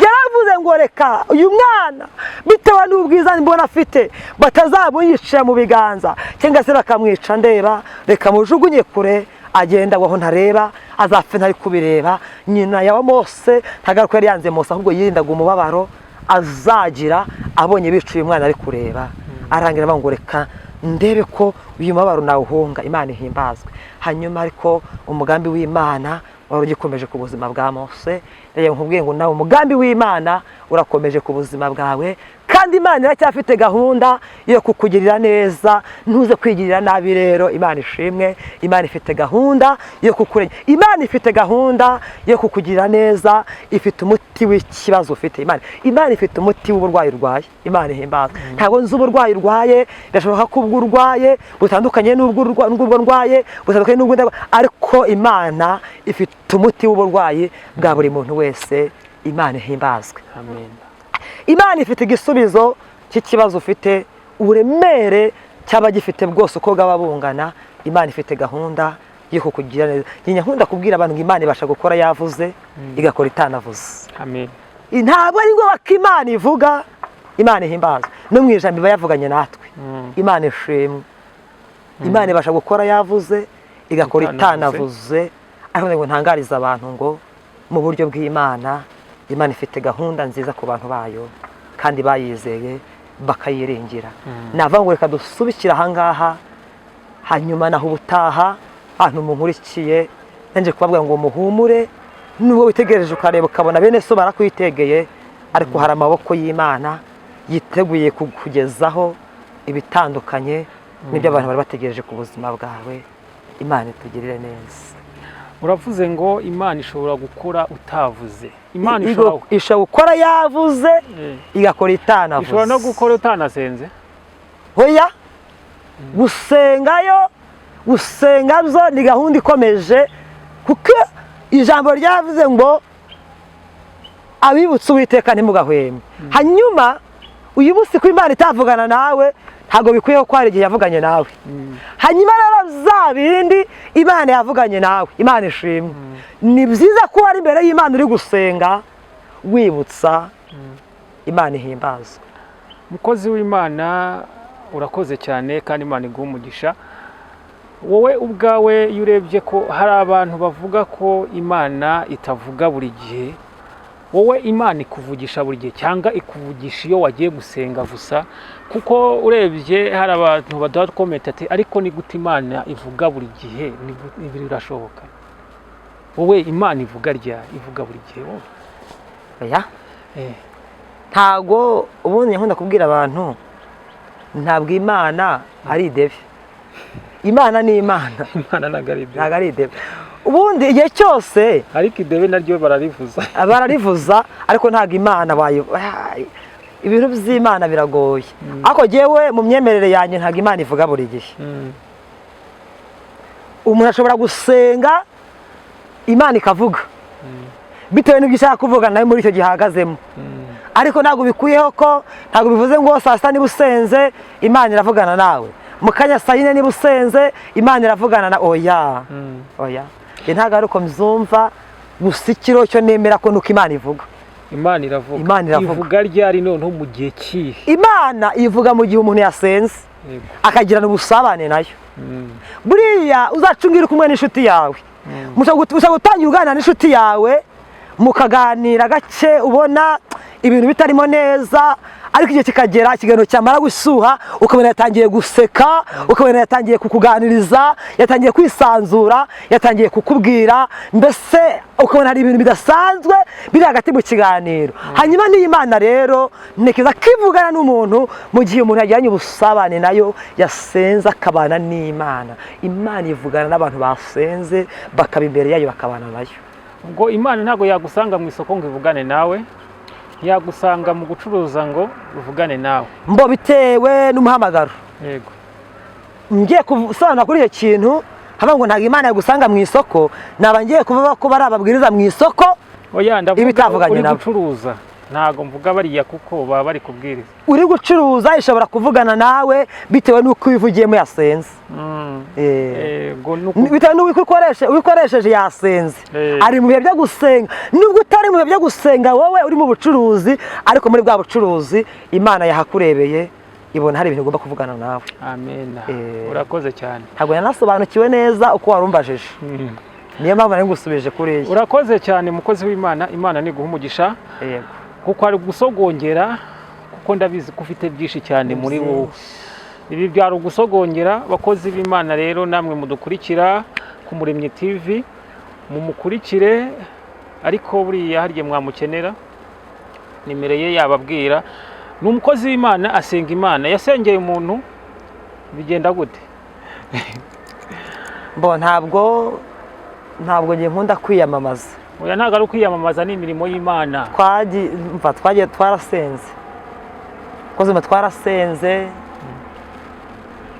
Yaravuze ngo reka uyu mwana bitewe n'ubwiza mbona afite batazamuyicira mu biganza cyangwa se bakamwica ndeba, reka mujugunye kure agenda aho ntareba, azapfa ntari kubireba. Nyina ya Mose ntagaruka yari yanze Mose, ahubwo yirindaga umubabaro azagira abonye bicuye umwana ari kureba. Arangira ngo reka ndebe ko uyu mubabaro nawuhunga. Imana ihimbazwe. Hanyuma ariko umugambi w'Imana wari ugikomeje ku buzima bwa Mose. Rero nkubwiye ngo nawe umugambi w'Imana urakomeje ku buzima bwawe, kandi Imana iracyafite gahunda yo kukugirira neza. Ntuze kwigirira nabi rero. Imana ishimwe. Imana ifite gahunda yo kukurengera. Imana ifite gahunda yo kukugirira neza. Ifite umuti w'ikibazo ufite. Imana ifite umuti w'uburwayi urwaye. Imana ihimbazwe. Ntabwo nzi uburwayi urwaye, birashoboka ko ubwo urwaye butandukanye n'ubwo ndwaye, butandukanye n'ubwo ndwaye, ariko Imana ifite umuti w'uburwayi bwa buri muntu wese. Imana ihimbazwe.
Amen.
Imana ifite igisubizo cy'ikibazo ufite, uburemere cyaba gifite bwose uko bwaba bungana. Imana ifite gahunda yo kukugira neza. Nkunda kubwira abantu ngo Imana ibasha gukora yavuze igakora itanavuze.
Amen.
ntabwo ari ngombwa ko Imana ivuga, Imana ihimbazwa. No mu ijambo iba yavuganye natwe, Imana ishimwe. Imana ibasha gukora yavuze, igakora itanavuze. Ariko ngo ntangariza abantu ngo mu buryo bw'Imana, Imana ifite gahunda nziza ku bantu bayo kandi bayizeye bakayiringira. Navuga ngo reka dusubikira ahangaha, hanyuma naho ubutaha abantu munkurikiye nje kubabwira ngo muhumure, nubwo witegereje ukareba ukabona bene so barakwitegeye, ariko hari amaboko y'Imana yiteguye kukugezaho ibitandukanye n'ibyo abantu bari bategereje ku buzima bwawe. Imana itugirire neza.
Uravuze ngo Imana ishobora gukora utavuze. Imana
ishobora gukora yavuze, igakora itanavuze.
Ishobora no gukora utanasenze.
Hoya, gusengayo, gusenga byo ni gahunda ikomeje, kuko ijambo ryavuze ngo abibutse Uwiteka ntimugahweme. Hanyuma uyu munsi ko Imana itavugana nawe, ntabwo bikwiye ko hari igihe yavuganye nawe. Hanyuma rero za bindi Imana yavuganye nawe, Imana ishimwe. Ni byiza ko ari imbere y'Imana uri gusenga wibutsa, Imana ihimbazwa.
Mukozi w'Imana urakoze cyane kandi Imana iguha umugisha. Wowe ubwawe iyo urebye ko hari abantu bavuga ko Imana itavuga buri gihe, wowe Imana ikuvugisha buri gihe cyangwa ikuvugisha iyo wagiye gusenga gusa? Kuko urebye hari abantu baduha comment ati ariko ni gute Imana ivuga buri gihe? Ni birashoboka? Wowe Imana ivuga ivuga buri gihe wowe?
Oya, ntago ubundi nkunda kubwira abantu, ntabwo Imana ari idebe. Imana ni Imana.
Imana
ntago ari idebe. Ubundi igihe cyose,
ariko idebe naryo
bararivuza, ariko ntago Imana ibintu by'Imana biragoye. Ariko jewe mu myemerere yanjye ntago Imana ivuga buri gihe. Umuntu ashobora gusenga Imana ikavuga bitewe n'ibyo ishaka kuvuga nawe muri icyo gihagazemo. Ariko ntago bikuyeho ko, ntago bivuze ngo saa sita niba usenze Imana iravugana nawe, mu kanya saa yine niba usenze Imana iravugana na oya. Ntago ari uko mbyumva, gusa ikiro cyo nemera ko nuko Imana ivuga.
Imana iravuga. Ivuga ryari noneho mu gihe kihe? Imana
ivuga mu gihe umuntu yasenze akagirana ubusabane nayo. Buriya uzacungira kumwe n'inshuti yawe, mushaka gutangira uganira n'inshuti yawe, mukaganira gake ubona ibintu bitarimo neza, ariko igihe kikagera ikiganiro cyamara gushuha ukabona yatangiye guseka, ukabona yatangiye kukuganiriza, yatangiye kwisanzura, yatangiye kukubwira, mbese ukabona hari ibintu bidasanzwe biri hagati mu kiganiro. Hanyuma n'Imana rero ntekereza ko ivugana n'umuntu mu gihe umuntu yagiranye ubusabane nayo, yasenze akabana n'Imana. Imana ivugana n'abantu basenze bakaba imbere yayo bakabana nayo.
Ubwo Imana ntago yagusanga mu isoko ngo ivugane nawe, yagusanga mu gucuruza ngo uvugane nawe.
Mbo bitewe n'umuhamagaro.
Yego.
Ngiye kusobanura kuri icyo kintu, haba ngo ntago Imana yagusanga mu isoko, naba ngiye kuvuga ko bari ababwiriza mu isoko.
Oya, ndavuga uri gucuruza, ntago mvuga bariya kuko baba bari kubwiriza.
Uri gucuruza ishobora kuvugana nawe bitewe n'uko uyivugiyemo yasenze. Bitewe n'uwikoresheje yasenze. Ari mu bihe byo gusenga. Nubwo utari mu bihe byo gusenga, wowe uri mu bucuruzi, ariko muri bwa bucuruzi Imana yahakurebeye, ibona hari ibintu ugomba kuvugana nawe.
Amen. Urakoze cyane.
Ntabwo yanasobanukiwe neza uko warumbajije. Niyo mpamvu nari ngusubije kuri iyi.
Urakoze cyane mukozi w'Imana. Imana niguha umugisha.
Yego.
Kuko ari gusogongera, kuko ndabizi ko ufite byinshi cyane muri wowe. Ibi byari ugusogongera. Bakozi b'Imana rero namwe mudukurikira ku Muremyi TV, mumukurikire, ariko buriya harye mwamukenera nimero ye yababwira. Ni umukozi w'Imana, asenga Imana. Yasengeye umuntu bigenda gute?
Bo ntabwo ngiye nkunda kwiyamamaza.
Oya, ntago ari kwiyamamaza, ni imirimo y'Imana.
Twagiye twarasenze. Kozima twarasenze.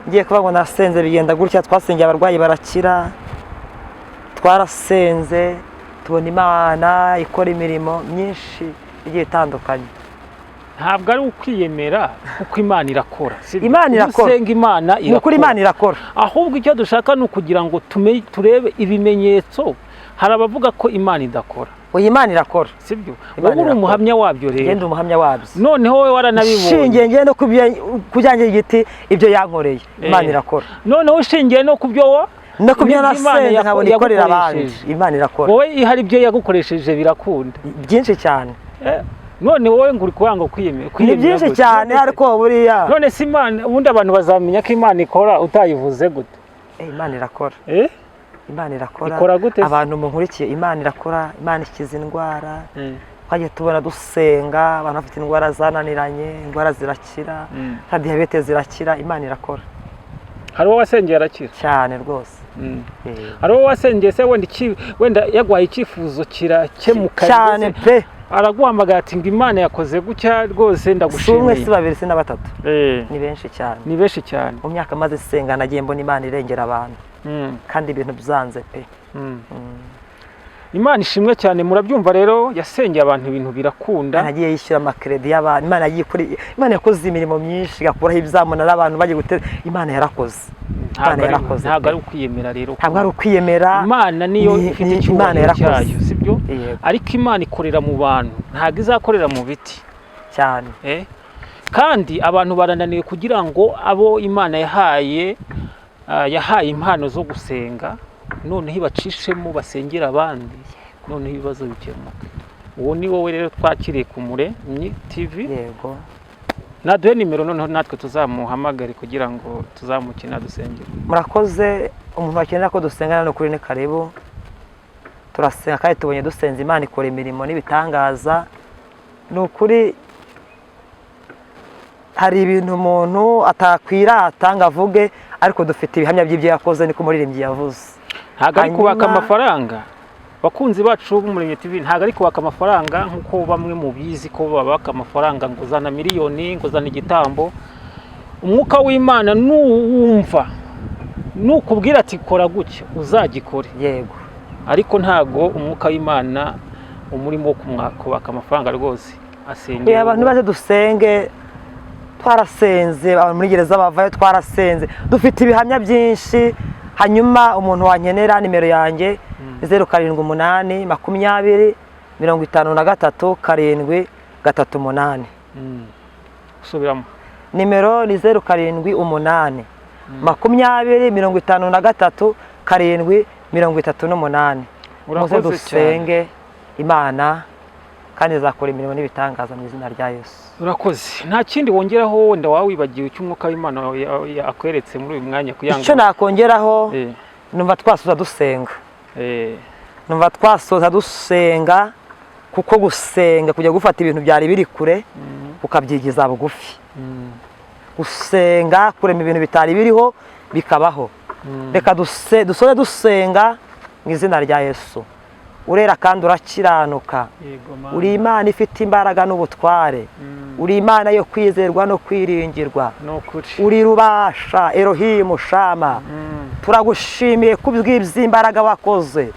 Ngiye kuvuga ngo nasenze bigenda gutya, twasengeye abarwayi barakira. Twarasenze tubona Imana ikora imirimo myinshi igiye itandukanye.
Ntabwo ari ukwiyemera, kuko Imana irakora.
Imana irakora.
Usenga Imana irakora.
Nukuri Imana irakora.
Ahubwo icyo dushaka ni ukugira ngo turebe ibimenyetso hari abavuga ko Imana idakora.
Oya, Imana irakora,
sibyo?
Imana
Wowe uri
irakora.
umuhamya wabyo rero.
ngende umuhamya wabyo.
Noneho wowe waranabibonye.
Shingiye ngende kujyanye igiti ibyo yankoreye, Imana irakora.
Noneho ushingiye no kubyo
no kubyo nasenze nkabona ikorera abandi, Imana irakora.
Wowe hari ibyo yagukoresheje birakunda
byinshi cyane.
None wowe ngo uri kwanga kwiyemera.
Ni byinshi cyane, ariko buriya
none si Imana, ubundi abantu bazamenya ko Imana ikora utayivuze gute?
Imana irakora. Imana irakora.
Ikora gute?
Abantu munkurikiye, Imana irakora. Imana ikiza indwara. Twagiye tubona dusenga abantu bafite indwara zananiranye, indwara zirakira, nka diyabete zirakira. Imana irakora.
Hari uwo wasengeye arakira
cyane rwose.
Hari uwo wasengeye se wenda yagwaye icyifuzo kirakemuka
cyane pe,
araguhamagara ati ngo Imana yakoze gutya rwose ndagushimiye.
Si umwe, si babiri, si na batatu, ni benshi cyane.
Ni benshi cyane.
Mu myaka maze senga nagiye mbona Imana irengera abantu, kandi ibintu byanze pe.
Imana ishimwe cyane. Murabyumva rero, yasengeye abantu ibintu birakunda.
Nagiye yishyura amakredi y'abantu. Imana yakoze imirimo myinshi, igakuraho ibyamunara abantu bagiye gutera. Imana yarakoze.
Ntabwo ari ukwiyemera rero.
Ntabwo ari ukwiyemera.
Imana niyo ifite icyubahiro cyayo, sibyo? Ariko Imana ikorera mu bantu, ntabwo izakorera mu biti
cyane.
Kandi abantu barananiwe kugira ngo abo Imana yahaye impano zo gusenga, noneho ibacishemo basengera abandi, noneho ibibazo bikemuka. Uwo ni wowe rero twakiriye ku Muremyi TV.
Yego.
Naduhe nimero noneho natwe tuzamuhamagare kugira ngo tuzamukina dusengere.
Murakoze. Umuntu wakenera ko dusengana no kuri ni karibu. Turasenga kandi tubonye dusenza, Imana ikora imirimo n'ibitangaza. Ni ukuri hari ibintu umuntu atakwirata ngo avuge, ariko dufite ibihamya by'ibyo yakoze, niko umuririmbyi yavuze.
Ntabwo ari kubaka amafaranga. Bakunzi bacu b'Umuremyi TV, ntabwo ari kubaka amafaranga nk'uko bamwe mubizi ko babaka amafaranga ngo zana miliyoni, ngo zana igitambo. Umwuka w'Imana nuwumva, nukubwira ati kora gutya, uzagikore.
Yego.
Ariko ntago umwuka w'Imana umurimo wo kubaka amafaranga rwose asengera.
Abantu baze dusenge, twarasenze, abantu muri gereza bavayo twarasenze, dufite ibihamya byinshi. Hanyuma umuntu wankenera, nimero yanjye 0788 20 53 738.
Usubiramo.
Nimero ni 0788 20 53 738. Muze dusenge Imana kandi izakora imirimo n'ibitangaza mu izina rya Yesu.
Urakoze. Nta kindi wongeraho wenda wawibagiwe cy'umwuka w'Imana akweretse muri uyu mwanya kuyanga?
Icyo nakongeraho, numva twasoza dusenga. Numva twasoza dusenga, kuko gusenga kujya gufata ibintu byari biri kure ukabyigiza bugufi. Gusenga kurema ibintu bitari biriho bikabaho. Reka dusoze dusenga mu izina rya Yesu. Urera kandi urakiranuka. Uri Imana ifite imbaraga n'ubutware. Uri Imana yo kwizerwa no kwiringirwa. Uri Rubasha, Elohimu Shama. Turagushimiye kubw'iby'imbaraga wakoze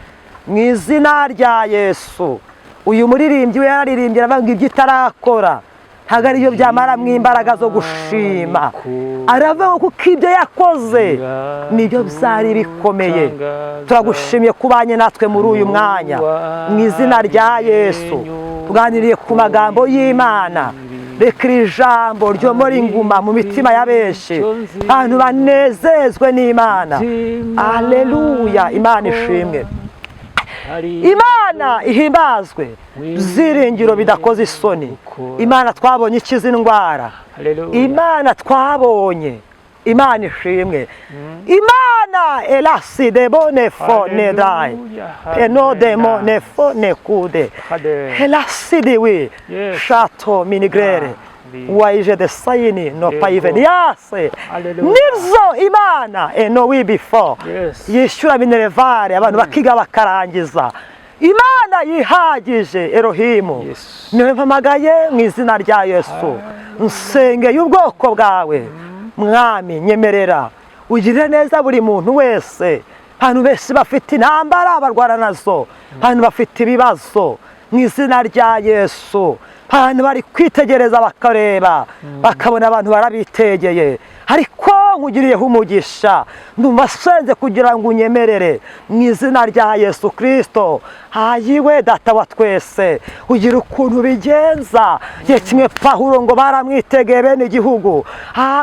mu izina rya Yesu. Uyu muririmbyi we yararirimbye aravuga ibyo itarakora, ntabwo ari byo byamara mu imbaraga zo gushima. Aravuga kuko ibyo yakoze nibyo byari bikomeye. Turagushimiye kubanye natwe muri uyu mwanya mu izina rya Yesu. Tuganiriye ku magambo y'Imana. Reka iri jambo ryomora inguma mu mitima ya benshi, abantu banezezwe n'Imana. Aleluya. Imana ishimwe, Imana ihimbazwe. Byiringiro bidakoze isoni. Imana twabonye ikiza indwara. Imana twabonye. Imana ishimwe. Imana elaside bonefo nedai penodemo nefo nekude elaside we shato minigrere waije de sayini no paiveniase nizo Imana eno we before yishyura minerevare abantu bakiga bakarangiza. Imana yihagije Elohimu. Niwe mpamagaye mu izina rya Yesu. Nsengeye ubwoko bwawe Mwami, nyemerera ugirire neza buri muntu wese. Abantu bese bafite intambara barwana nazo, abantu bafite ibibazo mu izina rya Yesu. Abantu bari kwitegereza bakareba bakabona abantu barabitegeye, ariko nkugiriyeho umugisha, ndumva senze kugira ngo unyemerere mu izina rya Yesu Kristo. Hayiwe data wa twese, ugira ukuntu bigenza. Igihe kimwe Pawulo ngo baramwitegeye bene igihugu,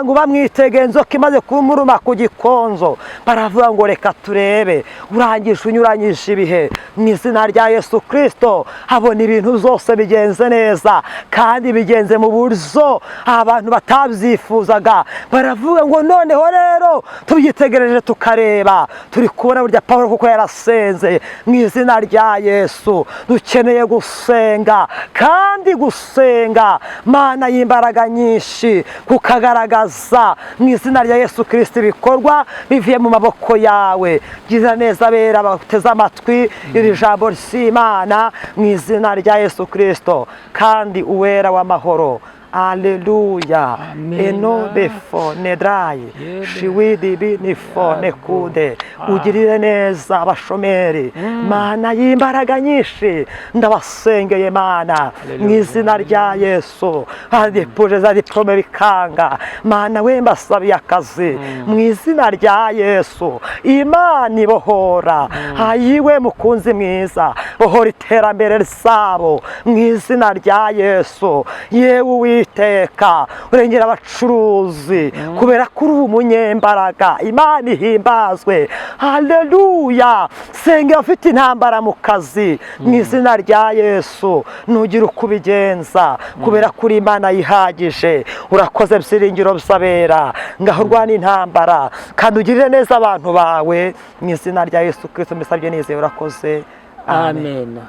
ngo bamwitegeye inzoka imaze kumuruma ku gikonzo, baravuga ngo reka turebe urangije unyuranyije ibihe. Mu izina rya Yesu Kristo abona ibintu zose bigenze neza kandi bigenze mu buryo abantu batabyifuzaga. Baravuga ngo noneho rero tubyitegereje tukareba, turi kubona burya Pawulo kuko yarasenze. Mu izina rya Yesu dukeneye gusenga, kandi gusenga Mana y'imbaraga nyinshi kukagaragaza mu izina rya Yesu Kristo ibikorwa bivuye mu maboko yawe. Gira neza bera bateze amatwi iri jambo ry'Imana mu izina rya Yesu Kristo, kandi uwera w'amahoro. Alleluia. Eno befo nedraye shiwidi binifo nekude. Ugirire neza abashomeri Mana y'imbaraga nyinshi, ndabasengeye Mana mu izina rya Yesu. Adipuje za diplome bikanga Mana we mbasabiye akazi mu izina rya Yesu. Imana ibohora, hayiwe mukunzi mwiza, bohora iterambere risabo mu izina rya Yesu. Yewe Uwiteka urengera abacuruzi kubera kuri umunyembaraga. Imana ihimbazwe. Haleluya. Senge ufite intambara mu kazi mu izina rya Yesu, nugira uko ubigenza kubera kuri Imana yihagije. Urakoze byiringiro by'abera, ngaho urwana intambara kandi ugirire neza abantu bawe mu izina rya Yesu Kristo. Mbisabye nizeye urakoze.
Amen.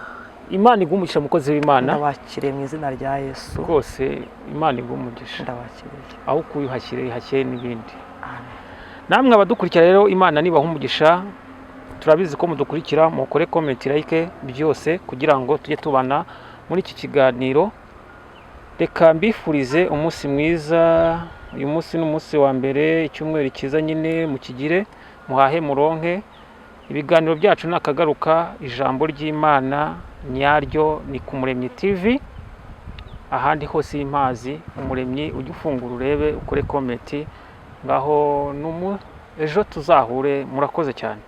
Imana igumugisha mukozi w'Imana.
Ndabakiriye mu izina rya Yesu.
Rwose Imana igumugisha.
Ndabakiriye.
Aho kuyuhakire ihakire n'ibindi. Namwe abadukurikira rero, Imana nibaha umugisha. Turabizi ko mudukurikira, mukore comment, like byose kugira ngo tujye tubana muri iki kiganiro. Reka mbifurize umunsi mwiza. Uyu munsi n'umunsi wa mbere, icyumweru kiza nyine mukigire, muhahe muronke. Ibiganiro byacu nakagaruka, ijambo ry'Imana nyaryo ni ku Muremyi TV. Ahandi hose impazi Umuremyi, ujye ufungura urebe, ukore comment. Ngaho ejo tuzahure. Murakoze cyane.